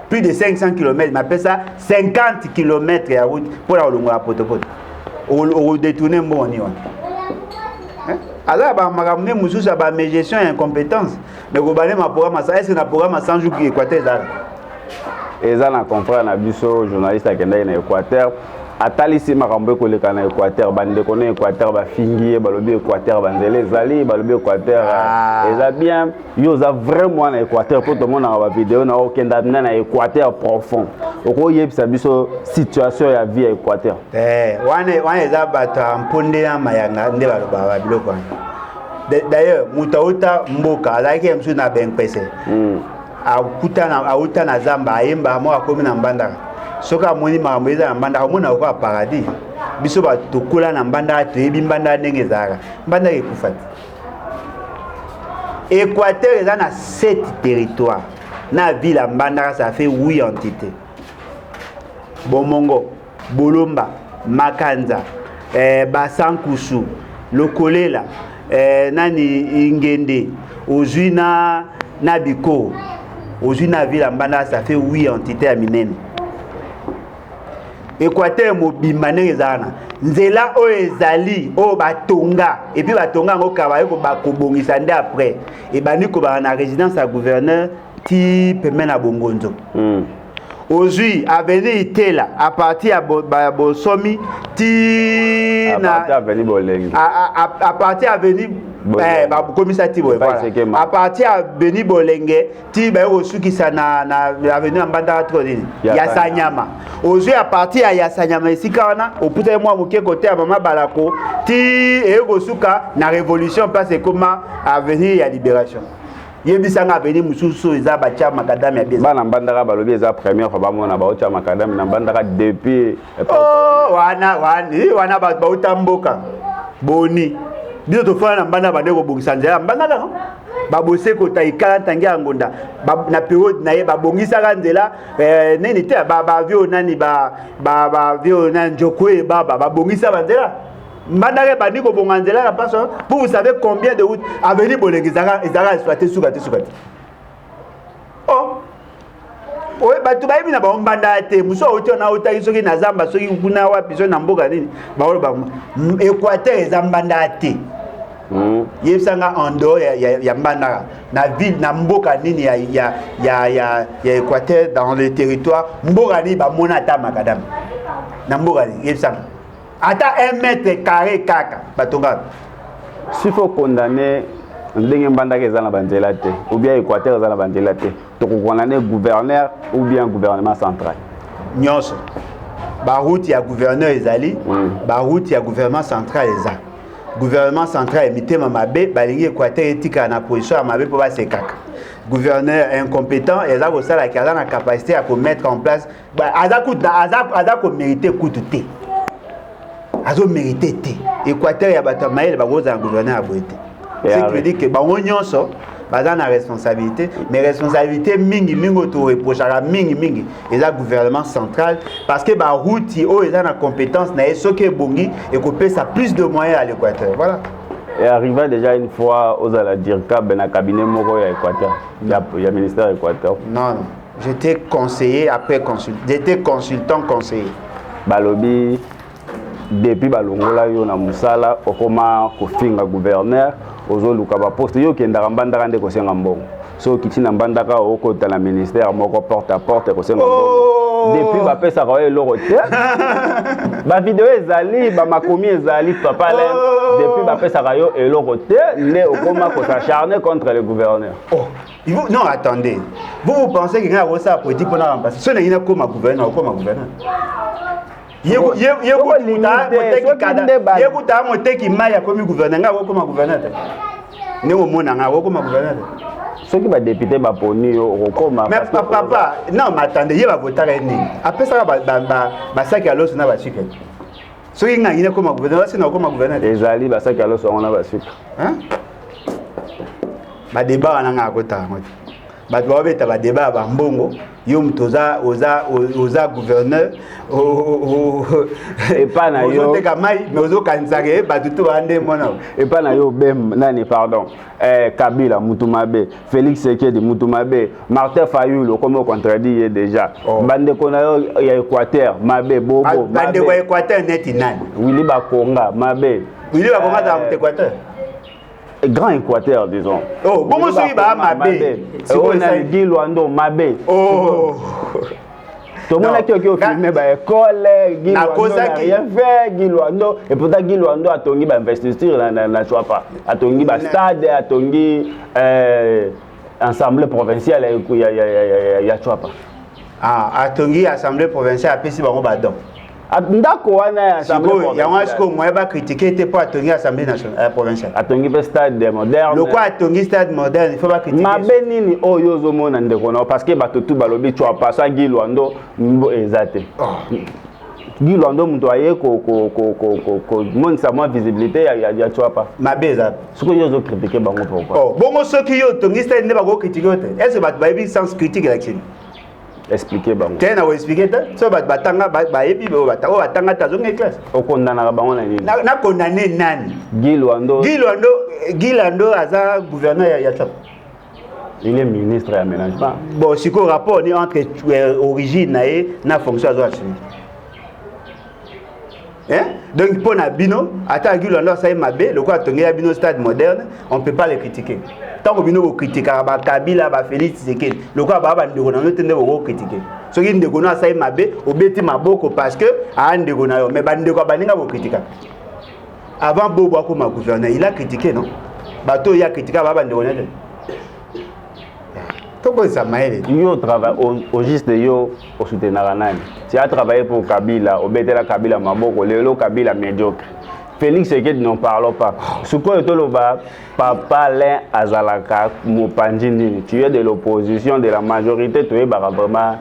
plus de 500 km, mais appelle ça 50 km de route pour la longue potopoto. On détourner bon on y va. Alors bah m'a ramené Moussou ça ba mes gestion et incompétence. Mais Kobane ma programme ça est-ce que na programme 100 jours qui Équateur ça. Et ça na comprendre na biso journaliste à Kenya na Équateur. Atalisi makambo ko leka na Équateur bande ko na Équateur ba fingi balobi Équateur banzele zali balobi Équateur eza bien yo za vraiment na Équateur pour tout le monde na ba vidéo na okenda na Équateur profond oko yebisa biso situation ya vie à Équateur wane eza bata mponde ya mayanga nde baloba ba biloko d'ailleurs mutauta mboka alaki msu na ben pese auta na zamba ayemba mo akomi na mbandaka soka moni makambo eza na mbanda omona ko paradis biso ba tokola na mbanda toyebi mbanda ndenge ezaka mbanda ekufa Équateur eza na 7 territoires na ville ya mbanda ça fait 8 entités Bomongo Bolomba Makanza Basankusu Lokolela nani Ingende Ozuna Nabiko Ozuna ville ya mbanda ça fait 8 entités à minene Équateur mobimba ndenge ezana nzela o ezali o batonga et puis batonga ngo kabaye ko bakobongisa nde après et bani ko ba na résidence à gouverneur ti pemena na bongonzo aujourd'hui avenue Itela à partir à Bosomi ti na avenue Bolenge à partir avenue commissaire Tibo voilà à partir avenue Bolenge ti ba osukisa na avenue Mbanda Trodini ya Sanyama aujourd'hui à partir ya Sanyama esika wana oputa moi moke côté ya mama Balako ti ekosuka na révolution place comment avenue ya libération yebisanga avenue mususu eza bacha makadam ya bien bana mbandaka balobi eza première fois bamona baocha makadam na mbandaka depuis wana bauta mboka boni biso tofana na mbanda bande kobongisa nzela mbandaka babose kota ikala ntangi ya ngonda na période na ye babongisaka nzela nini te bavio nani bavio na njokwe baba babongisa banzela mbandaka bandi kobonga nzela na passe pour vous savez combien de routes avenue Bolenge ezaka exploité sukati oye bato bayebi na baombanda te muso oti ona otaki soki na zamba soki kuna wapi so na mboka nini baoloba Équateur eza mbanda te yebisanga en dehors ya mbandaka na ville na mboka nini ya Équateur dans le territoire mboka nini bamona ata makadam na mboka nini yebisanga ata 1 mètre carré kaka batonga s'il faut condamner ndenge mbandaka eza na banzela te ou bien Équateur eza na banzela te to condamner gouverneur ou bien gouvernement central nyonso ba route ya gouverneur ezali ba route ya gouvernement central eza gouvernement central mitema mabe balingi Équateur etika na position ya mabe po basekaka gouverneur incompétent eza ko sala ki aza na capacité à mettre en place aza ko mériter kutu te azo mériter te Équateur ya bato maele bagoza na gouverneur aboité c'est qui veut dire que bango nyonso baza na responsabilité mais responsabilité mingi to reprochaka mingi eza gouvernement central parce que ba route o eza na compétence na soki bongi et ko pesa plus de moyens à l'Équateur voilà et arrivé déjà une fois aux ala dire na cabinet moko ya Équateur ya ministère Équateur non j'étais conseiller après consultant j'étais consultant conseiller balobi depuis balongola yo na musala okoma kofinga gouverneur ozoluka ba poste yo kendaka mbandaka nde kosenga mbongo so kitina mbandaka okota na ministère moko porte à porte kosenga mbongo depuis ba pesa ka eloko te ba vidéo ezali ba makomi ezali papa le depuis ba pesa ka yo eloko te nde okoma ko s'acharner contre le gouverneur non attendez vous pensez que ngaka ça politique pour na remplacer so na koma gouverneur yekuta moteki mai ya komi gouverneur nga kokoma gouverneur Néo monanga comme gouverneur. Ceux qui va député ba poni au koma. Mais papa, non, mais attendez, il va voter à une. Après ça, ba sac à l'os na ba sucre. Ceux qui n'ont comme gouverneur, c'est non comme gouverneur. Les alliés ba sac à l'os on a ba sucre. Hein? Ba débat na nga kota. Ba doit être ba débat ba mbongo. Yom toza oza gouverneur et pas na yo te kamai mais ozo kansage ba tutu ande mona et pas na yo bem nani pardon Kabila Mutumabe Félix Sekedi Mutumabe Martin Fayulu comme on contredit déjà bande kona yo ya Équateur mabe bobo bande ko Équateur neti nani Willy Bakonga mabe Willy Bakonga dans Équateur Grand Équateur, disons. Oh, bon, monsieur, bah, Mabé. C'est on a dit Luando, Mabé. Oh. Tout le monde qui a filmé, bah, école, Guy Luando n'a rien fait, Guy Luando. Et pourtant, Guy Luando a tongi, bah, investiture, n'a choix pas. A tongi, bah, stade, a tongi, assemblée provinciale, il y a choix pas. Ah, a tongi, assemblée provinciale, après, si, bah, on va donc. Ndako wana assemblée provinciale. Ya wana siko moi ba critiquer te pour atongi assemblée nationale provinciale. Atongi pe stade moderne. Le quoi atongi stade moderne, il faut pas critiquer. Ma benini oyo zo mona ndeko na parce que bato tout balobi tu pas ça Guy Luando mbo ezate. Guy Luando mto aye ko mon sa moins visibilité ya tu pas. Ma beza. Ce que yo zo critiquer bango pourquoi. Oh, bongo ceux qui yo tongi stade ne ba go critiquer. Est-ce que ba ba sans critique là kini? Expliquer bango. Tena wo expliquer ta so batanga ba yebi bo batanga ta zonge classe. O condamna bango na nini? Na condamner nani? Guy Luando aza gouverneur ya Tchop. Il est ministre de l'aménagement. Bon, si ko rapport ni entre origine na fonction azo assumer. Hein? Donc pour na bino, ata Guy Luando ça mabe, le quoi tongi ya bino stade moderne, on peut pas les critiquer. Tant que bino critique ba Kabila ba Félix Sekedi, le quoi ba ndeko na tende bo critiquer. So ki ndeko na ça mabe, obeti maboko parce que a ndeko na yo, mais ba ndeko ba ninga bo critiquer. Avant Bobo comme gouverneur, il a critiqué non? Bato il a critiqué ba ndeko na. Yo travaille au juste de yo au soutenir nani. Tu as travaillé pour Kabila, au Betela Kabila Maboko, Lelo Kabila médiocre. Félix Sekedi n'en parlons pas. Ce qu'on est au bas, Papa Len Azalaka Mopandini, tu es de l'opposition, de la majorité, tu es vraiment.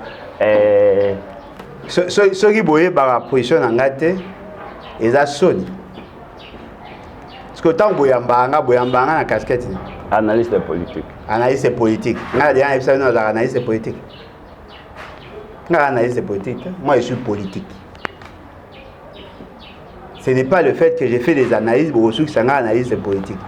Ce qui boye par la position en gâté, ils ont sonné. Parce que tant que boyambanga na casquette. Analyste politique. Analyste politique. Analyste politique. Analyste politique. Moi, je suis politique. Ce n'est pas le fait que j'ai fait des analyses pour que c'est une analyse politique.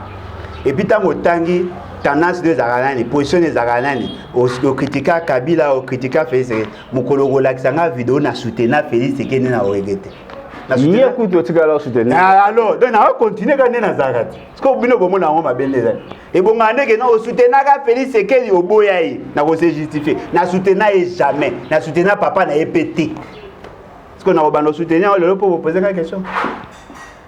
Et puis, tant que tangi tendance de Zaranani, position de Zaranani, au critiquer Kabila, au critiquer Félix, mon collègue Laxanga vidéo n'a soutenu Félix et qui n'a pas regretté. Il écoute au tigalo soutenir. Alors, donc on va continuer à gagner dans Zarat. Parce que bino bomo na ngoma bendeza. Et bon ngane que na soutenir ka Félix Sekedi oboyayi na ko se justifier. Na soutenir jamais. Na soutenir papa na EPT. Parce que na ko bando soutenir le pour poser une question.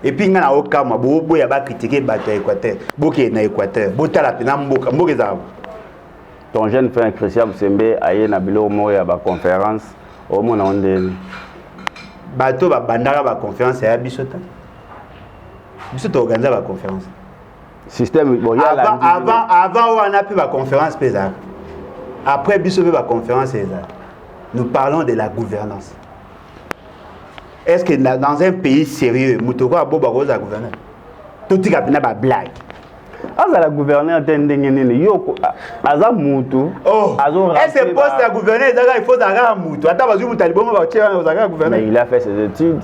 Et puis ngana okama bo boya ba critiquer bato Équateur. Boké na Équateur. Botala pena mboka za. Ton jeune frère Christian Sembe aye na bilo mo ya ba conférence au mona ondeli. Bato ba bandara ba conférence ya bisota. Bisota organiser ba conférence. Système bon avant on a pu ba conférence pesa. Après bisota ba conférence pesa. Nous parlons de la gouvernance. Est-ce que dans un pays sérieux, Moutoko a beau barose à gouverner? Tout est capable de blague. Aza la gouverneur tendengeni yo aza mutu azo est-ce que poste à gouverner il faut d'aga mutu ata bazu mutalibongo ba tchera ozaga gouverner. Mais il a fait ses études.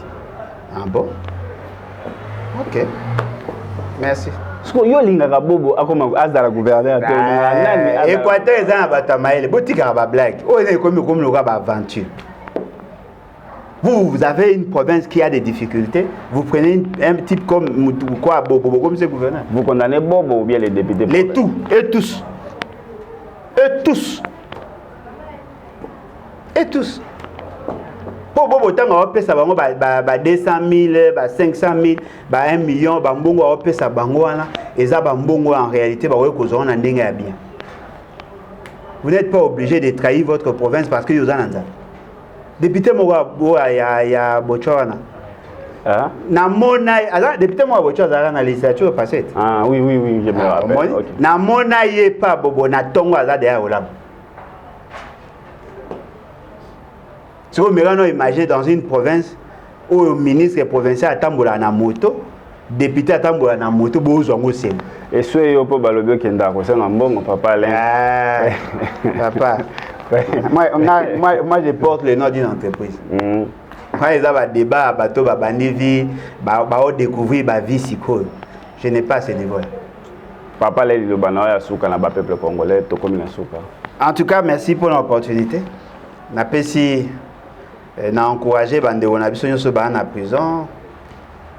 Ah bon? OK. Merci. Parce que yo lingaka bobo akoma aza la gouverneur tendengeni. Équateur ezana batamaele botika ba blague. O ene comme le ba aventure. Vous avez une province qui a des difficultés, vous prenez un type comme quoi Bobo, comme ce gouverneur. Vous condamnez Bobo ou bien les députés? Les tout, et tous. Et tous. Et tous. Pour Bobo, tant qu'on paie ça, 200 000, 500 000, 1 million, on paie ça, et ça, en réalité, vous n'êtes pas obligé de trahir votre province parce que vous en avez. Député Mowa ya Bochwana. Hein? Namona député moi voiture azala na législature passée. Ah oui, je me rappelle. Okay. Namona ye pas bobo na tongo azala derrière Olam. Si vous me imaginez dans une province où le ministre provincial atambola na moto, député atambola na moto, bozongo sen. Et soit yo po balobi kenda ko senga mbongo papa Alain. Papa. moi je porte le nom d'une entreprise. Quand il y a un débat, bateau babanivi, découvrir ba vie sicole. Je n'ai pas ce niveau. Papa Alain le bana ya souka na ba peuple congolais to comme na souka. En tout cas, merci pour l'opportunité. Na pesi na encourager bande on a biso nyoso ba na prison.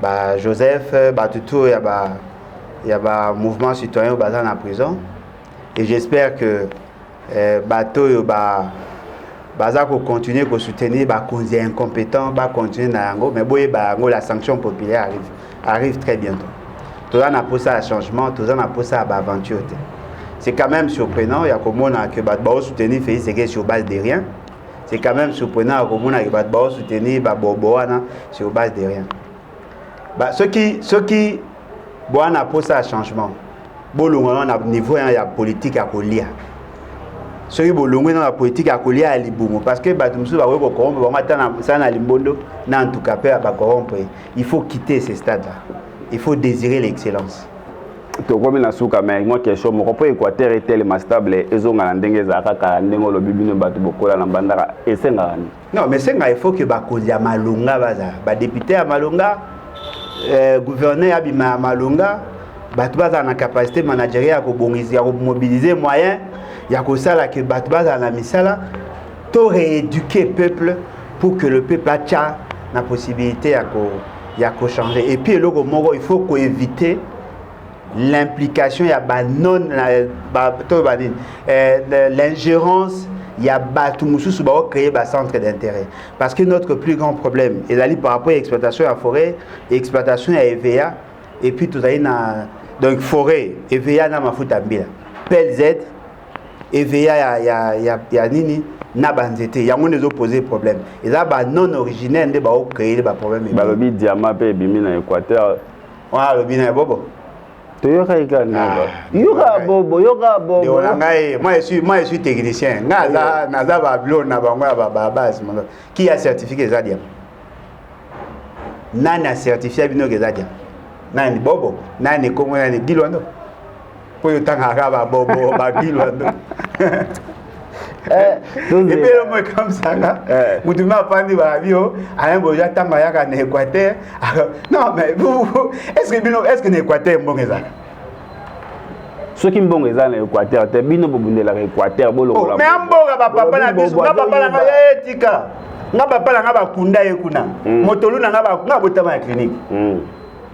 Ba Joseph ba tutu ya ba mouvement citoyen au bazar en prison et j'espère que bateau yo baza ko continuer ko soutenir ba cause incompétent ba continuer na yango mais boye ba ngo la sanction populaire arrive très bientôt. Tout ça n'a pas ça changement, tout ça n'a pas ça aventure. C'est quand même surprenant, il y a comme on a que ba soutenir Félix Tshisekedi sur base de rien. C'est quand même surprenant comme on a que ba soutenir ba Boboana sur base de rien. Bah ceux qui bon n'a pas ça changement. Bolongo na niveau il y a politique à colia. Ceux qui bolongo dans la politique à colia à libungo parce que batumsu ba ko corrompre ba matana ça na limbondo na en tout cas pas corrompre. Il faut quitter ces stades là. Il faut désirer l'excellence. To comme na souka mais moi question mon rapport Équateur est tellement stable ezonga ndenge za kaka ndengo lo bibino batu bokola na bandara esenga. Non mais senga il faut que ba kozia malunga baza ba député à malunga gouverneur abima malunga batu baza na capacité managériale ko bongisi ya ko mobiliser moyens ya ko sala que batu baza na misala to rééduquer peuple pour que le peuple a la possibilité ya ko changer et puis loko moko il faut ko éviter l'implication ya ba non l'ingérence il y a tout mususu ba créer ba centre d'intérêt parce que notre plus grand problème est d'aller par rapport à l'exploitation à forêt exploitation à EVA et puis tout ça na donc forêt EVA na mafuta mbila PLZ EVA ya nini na banzete ya ngone zo poser problème et là ba non originaire nde ba créer ba problème ba lobi diamant pe bimi na Équateur wa lobi na bobo yoka bobo. Moi je suis technicien. Naza ba blo na bango ba base. Qui a certifié ça diam? Nani a certifié bino que ça diam? Nani bobo? Nani comme nani gilondo? Pour yo tanga ba bobo ba gilondo. Et puis moi comme ça là, mutuma pandi ba bio, alain boja tanga yaka na Équateur. Non mais vous est-ce que l'Équateur bon ça? Ceux qui mbongo za na Équateur, te bino bobundela ka Équateur boloko la. Mais mbonga ba papa na biso, ba papa na etika. Nga papa na nga ba kunda ekuna. Motolu na nga ba botama na clinique.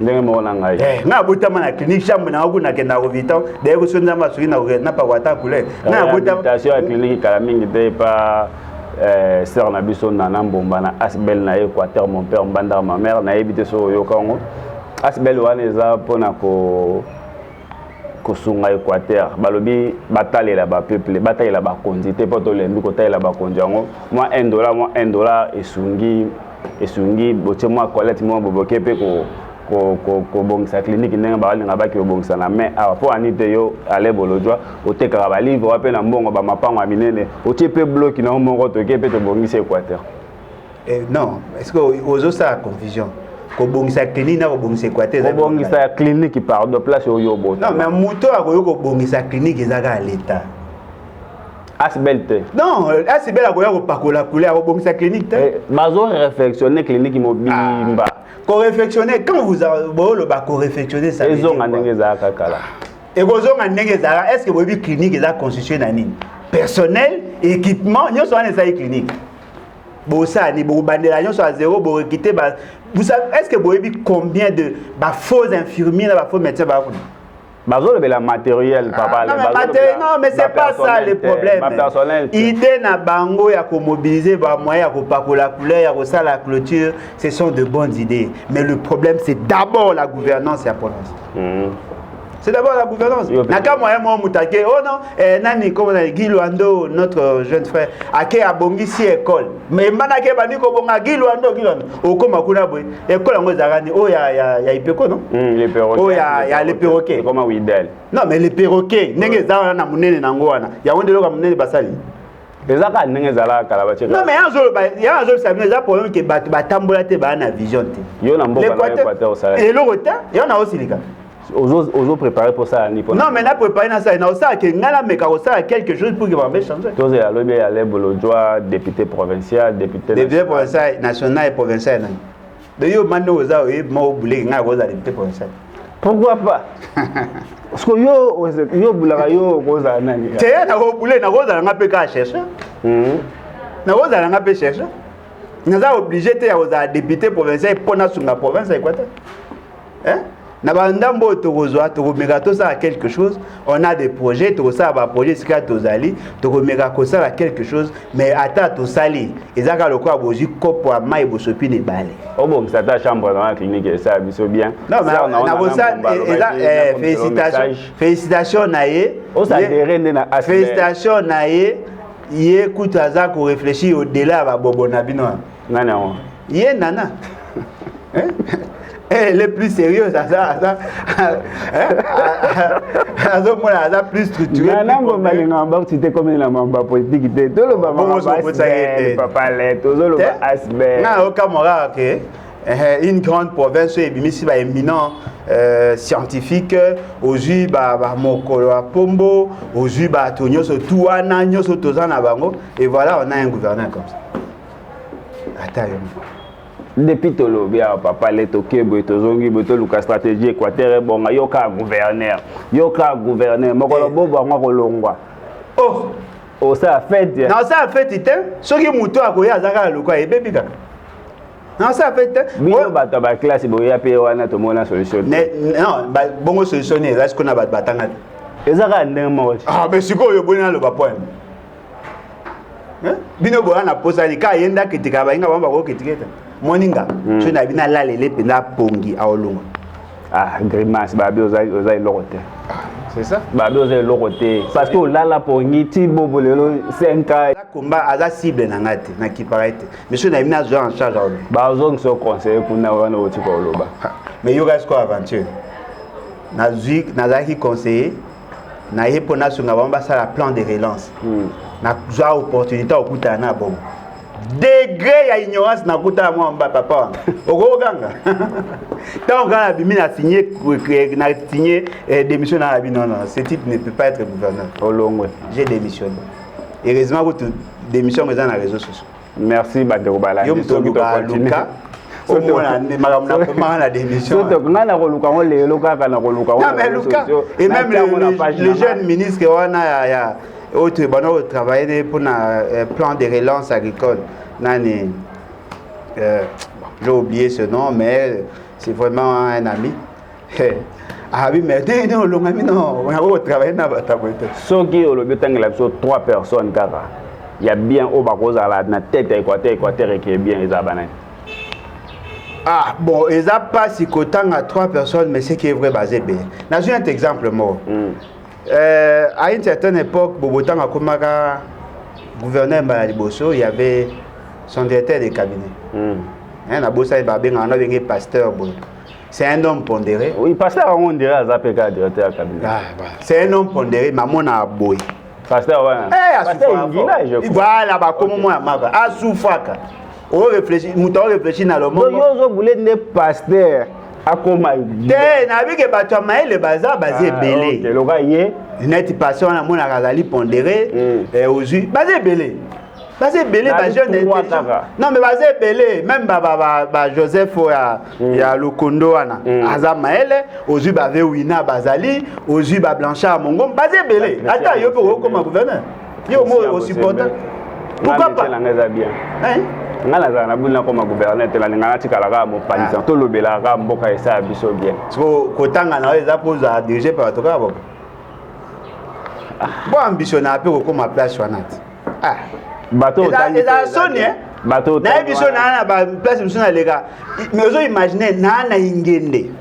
Ndenge mo na ngai. Nga botama na clinique chambre na okuna kenda ko vitant, de ko sonza masuri na pa wata kule. Nga botama station ya clinique kala mingi te pa sœur na biso na Mbomba na Asbel na Équateur mon père mbanda ma mère na ebité so yo kango. Asbel wana eza pona ko kosunga Équateur balobi batalela ba peuple batalela ba konzi te poto lembi ko talela ba konjango moi $1 esungi boche moi collecte moi boboke pe ko bongisa clinique ndenge bali nga baki bongisa na mais a po anite yo ale bolojwa oteka ba livre pe na mbongo ba mapango minene otie pe bloc na mbongo to ke pe to bongisa Équateur. Non, est-ce que ozo ça confusion? Ko bongisa clinique na ko bongisa Équateur ko bongisa clinique par de place yo boto. Non mais muto akoyo ko bongisa clinique ezaka l'état. Asbelte. Non, Asbel akoyo ko pakola couleur ko bongisa clinique te. Bazo réflexionner clinique mobimba. Ko réflexionner quand vous le ba ko réflexionner ça. Ils ont ndenge za kakala. Et kozonga ndenge za est-ce que bobi clinique eza constitué na nini? Personnel, équipement, nyoso wana eza clinique. Bosa ni bo bandela nyoso à zéro bo quitter ba. Vous savez, est-ce que vous voyez combien de faux infirmiers, faux médecins? Bazo le matériel, papa. Non, mais c'est pas ça le problème. Idée na bango ya ko mobiliser ba moyen ya ko pakola couleur ya ko ça la clôture, ce sont de bonnes idées. Mais le problème c'est d'abord la gouvernance et la province. C'est d'abord la gouvernance. Naka moyen mo mutake oh non nani comme Guy Luando notre jeune frère ake abongisi école mais manake bani ko bonga Guy Luando o koma kuna boy école ngo zarani oh ya ipeko non les perroquets oh ya les perroquets comment Widel non mais les perroquets ndenge za na munene nango wana ya wondelo ka munene basali ezaka ndenge zala kala ba non mais ya zo ça déjà problème que batambola te ba na vision te yo na mboka na Équateur ça et le retard yo na osilika Ozo préparer pour ça ni pour non mais là préparer ça na ça que ngala meka ça quelque chose pour que va changer tous ya lobi ya lebolo joie député provincial député provincial national et provincial de yo mando oza e mo bouler nga ko za député provincial pourquoi pas parce que yo bulaka yo ko za nani te na ko bouler na ko za nga pe ka chercher na ko za nga pe chercher na za obligé te ya ko za député provincial pour na sunga province Équateur hein na bandambo tokozwa tokomeka tosala quelque chose on a des projets tokosala ba projet sika tozali tokomeka kosala quelque chose mais ata tosali ezaka lokola bozi kopo mai bosopi ne bale bon ça ta chambre dans la clinique ça biso bien non mais na bosa félicitations na ye félicitations na ye kutaza ko réfléchir au delà ba bobo na bino nana ye nana les plus sérieux, ça, ça plus structuré. C'était comme la mamba politique, tout le papa, une grande province éminent scientifique aujourd'hui mokolo pombo aujourd'hui tonyo so tuana nyoso tozana bango et voilà on a un gouverneur comme ça. Attends. Depuis tolo bien papa le toke boy tozongi boto luka stratégie Équateur bonga yoka gouverneur mokolo bobo ngwa longwa oh ça fait non ça fait ite soki muto akoya azaka luka ebebi kaka non ça fait bino bato ba classe boya pe wana to mona solution non bongo solutionner est-ce qu'on a batanga ezaka ndemo mais siko yo bonina lo ba point bino boya na posani ka yenda kitika ba inga bamba ko kitiketa moninga so na bina la lele pena pongi aolunga grimace babi oza lokote c'est ça babi oza lokote parce que la pongi ti bobo lelo 5 ans la combat aza cible na ngate na kiparete mais so na bina zo en charge aolo ba zo so conseiller kuna wana oti ko loba mais yo guys ko aventure na zaki conseiller na yepo na sunga bamba sala plan de relance na za opportunité okuta na bobo degré ya ignorance na kuta moi papa okoganga tant qu'on bimi na signé démission na abi non ce type ne peut pas être gouverneur olongwe j'ai démissionné heureusement que démission est dans les réseaux sociaux merci bandeko bala yo mtoluka luka omona makamna koma na démission surtout ngana ko luka ngo lelo kaka na ko luka et même le jeune ministre wana ya autre bon travailler pour un plan de relance agricole nani j'ai oublié ce nom mais c'est vraiment un ami ah oui mais non l'ongami non on a travaillé na batabote soki olobi tangela biso 3 personnes kaka ya bien au bakoza la na tête Équateur qui est bien ezabana ah bon eza pas si kotanga 3 personnes mais c'est qui est vrai basé bien na un exemple mort à une certaine époque, Bobotan a commencé gouverneur Malaliboso, il y avait son directeur de cabinet. Un abosa et babé, on a un pasteur. C'est un homme pondéré. Oui, pasteur, on dirait à Zapeka, directeur de cabinet. C'est un homme pondéré, maman a boy. Pasteur, ouais. Voilà, comme moi, à Soufaka. On réfléchit, nous avons réfléchi dans le monde. Vous voulez des pasteurs. Akoma te na bike bato maele baza basé belé net passion na mona kazali pondéré aujourd'hui basé belé ba jeune non mais basé belé même ba Joseph ya Lokondo wana aza maele aujourd'hui ba Wina bazali aujourd'hui ba Blanchard Mongo basé belé ata yo pe comme gouverneur yo mo au supporter pourquoi pas hein ngala za na buna comme gouverneur te la ngala tikala ka mo palisan to lobela ka mboka esa biso bien so kotanga na eza pose à diriger par to ka bo ambition na pe ko comme place wanati bateau eza sonné bateau na biso na ba place biso na lega mais ozo imaginer na ingende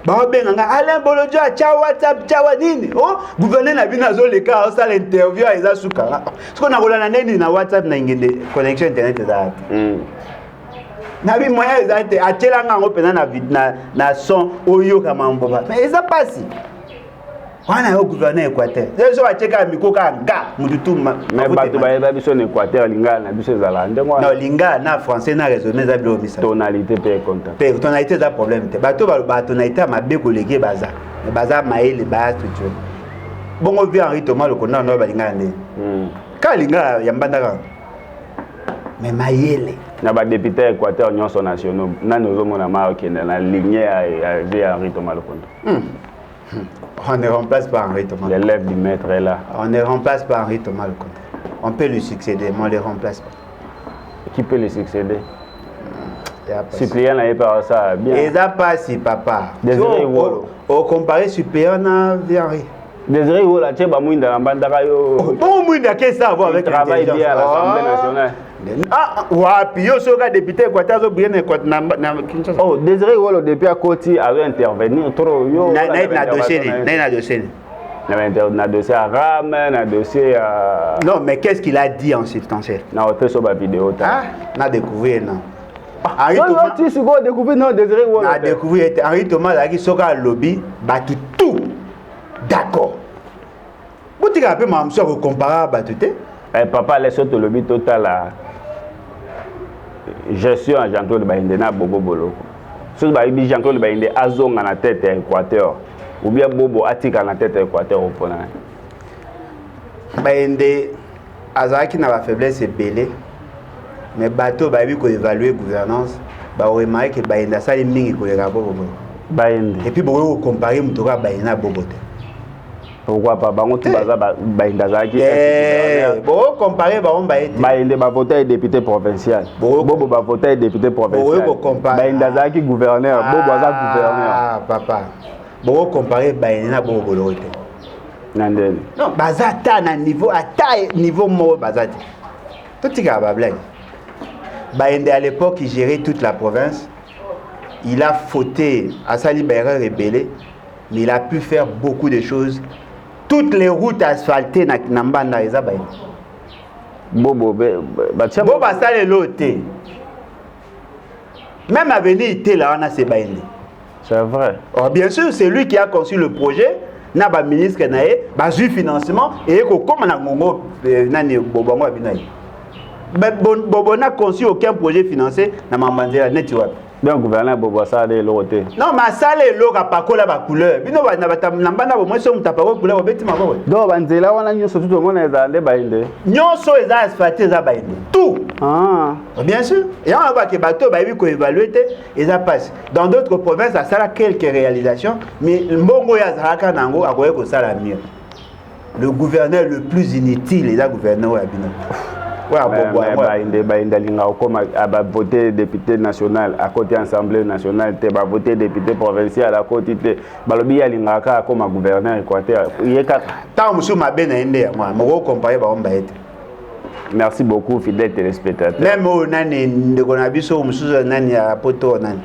ba benga Alain Bolodjo a tcha WhatsApp tcha nini oh gouverneur na bino zo le cas ça l'interview eza suka ce qu'on a rolana nini na WhatsApp na ngende connexion internet za na bi moyen eza te atela nga ngo pena na son oyo kama mboba mais eza pasi wana yo gouverneur Équateur zo acheka mikoka nga mututu mais bato ba biso na Équateur lingala na biso ezala ndengo non lingala na français na raisonner za bilo misa tonalité pe contact pe tonalité za problème te bato ba tonalité mabe kolege baza mais baza maele ba structure bongo vi Henri Thomas le kona no ba lingala ne ka lingala ya mbandaka mais maele na ba député Équateur nyonso nationaux nani ozomona marque na lignée ya Henri Thomas le kona on ne remplace pas Henri Thomas. L'élève du maître est là. On ne remplace pas Henri Thomas le Conte. On peut lui succéder, mais on ne le remplace pas. Qui peut lui succéder? Cyprien n'a pas ça bien. Et ça passe, papa. Désiré Wolo. Au comparé Cyprien à Henri. Désiré Wolo, tu sais, Bamouinda, la bande d'Arayo. Bon, Mouinda, qu'est-ce que ça va avec travail bien à l'Assemblée nationale? Ah, ouais, puis yo soga député Équateur bien na Kinshasa. Oh, Désiré Wolo depuis à côté avait intervenir trop yo. Na dossier, na dossier. Na dossier à Ram, na dossier à non, mais qu'est-ce qu'il a dit en substantiel? Na hôtel sur la vidéo. Ah, na découvert non. Henri Thomas, tu sais quoi découvrir non Désiré Wolo. Na découvert Henri Thomas là qui soga lobby, bah tout. D'accord. Vous dites un peu mamso comparable à tout eh papa laisse le lobby total là. Gestion à Jean-Claude Baïndé na Bobo Bolo. Si vous avez Jean-Claude Baïndé azong à la tête Équateur ou bien Bobo atik à la tête Équateur au point. Baïndé azaki na la faiblesse belé mais bateau babi ko évaluer gouvernance ba remarquer que Baïndé ça les mingi ko leka Bobo Baïndé et puis bo comparer mutoka Baïndé na Bobo. Pourquoi pas bango tu baza Baïndé zaki bon comparer ba on Baïndé ba voter député provincial Bobo ba voter député provincial Baïndé zaki gouverneur Bobo za gouverneur ah papa bon comparer Baïndé na Bobo lorote nandel non baza ta na niveau mo baza tout tika ba blague Baïndé à l'époque il gérait toute la province il a fauté à Sali Bayra rebellé mais il a pu faire beaucoup de choses. Toutes les routes asphaltées na Nambanda eza Baïndé. Bobo ba sale loté. Même avenir était là on a c'est Baïndé. C'est vrai. Oh, bien sûr, c'est lui qui a conçu le projet. Na ba ministre naé, ba ju financement et ko comme na ngongo nani Bobongo abinayi. Bobo n'a conçu aucun projet financé na Mambanzela neti wapi. Bien gouverneur Bobo ça de l'autre. Non, mais ça les loga pas coller ba couleur. Bino ba na nambana bo moi so mutapa ko couleur beti mako. Do banzela wana nyoso tout le monde eza nde Baïndé. Nyoso eza asphalté eza Baïndé. Tout. Ah. Bien sûr. Et on va que bateau ba bi ko évaluer et ça passe. Dans d'autres provinces ça a quelques réalisations mais mbongo ya zaraka nango akoye ko sala mieux. Le gouverneur le plus inutile est le gouverneur ya bino. Baïndé linga comme a voté député national à côté assemblée nationale te ba voté député provincial à côté te balobi ya linga ka comme gouverneur Équateur yeka ta musu mabe na inde ya moi mo comparer ba omba ete. Merci beaucoup fidèles téléspectateurs même o nani ndeko na biso musu nani ya poto nani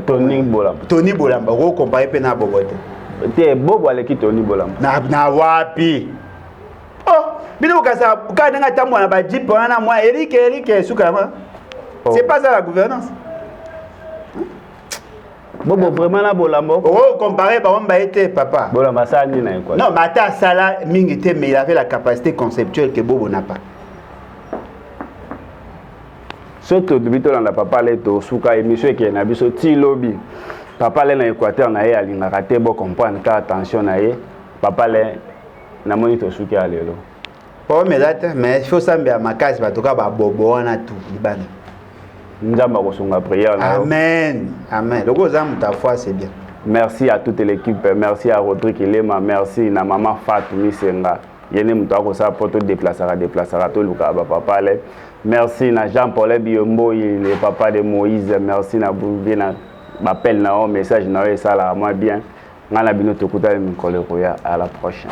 Tony Bolamba ko comparer pe na Bobote te Bobo aleki Tony Bolamba na wapi oh bino kasa ka nga tambo na ba jeep wana moi Eric suka ma c'est pas ça la gouvernance Bobo vraiment na Bolambo oh comparer ba on ba été papa Bolamba ça ni na quoi non mais ta sala mingi te mais il avait la capacité conceptuelle que Bobo n'a pas surtout depuis to na papa le to suka émission qui na biso ti lobby papa le na Équateur na ye ali na raté bo comprendre ka attention na ye papa le na monito suka alelo. Oh mais il faut s'embêter à ma case parce que ba bobo on a tout libana. Nzamba ko songa prière na. Amen. Amen. Le gros âme ta foi c'est bien. Merci à toute l'équipe, merci à Rodrigue Lema, merci na maman Fatou Misenga. Yene muto ko sa poto déplacera to luka ba papa le. Merci na Jean-Paul Biombo, le papa de Moïse, merci na Boubina. M'appelle na un message na ça la moi bien. Ngana bino tokuta mi koleko ya à la prochaine.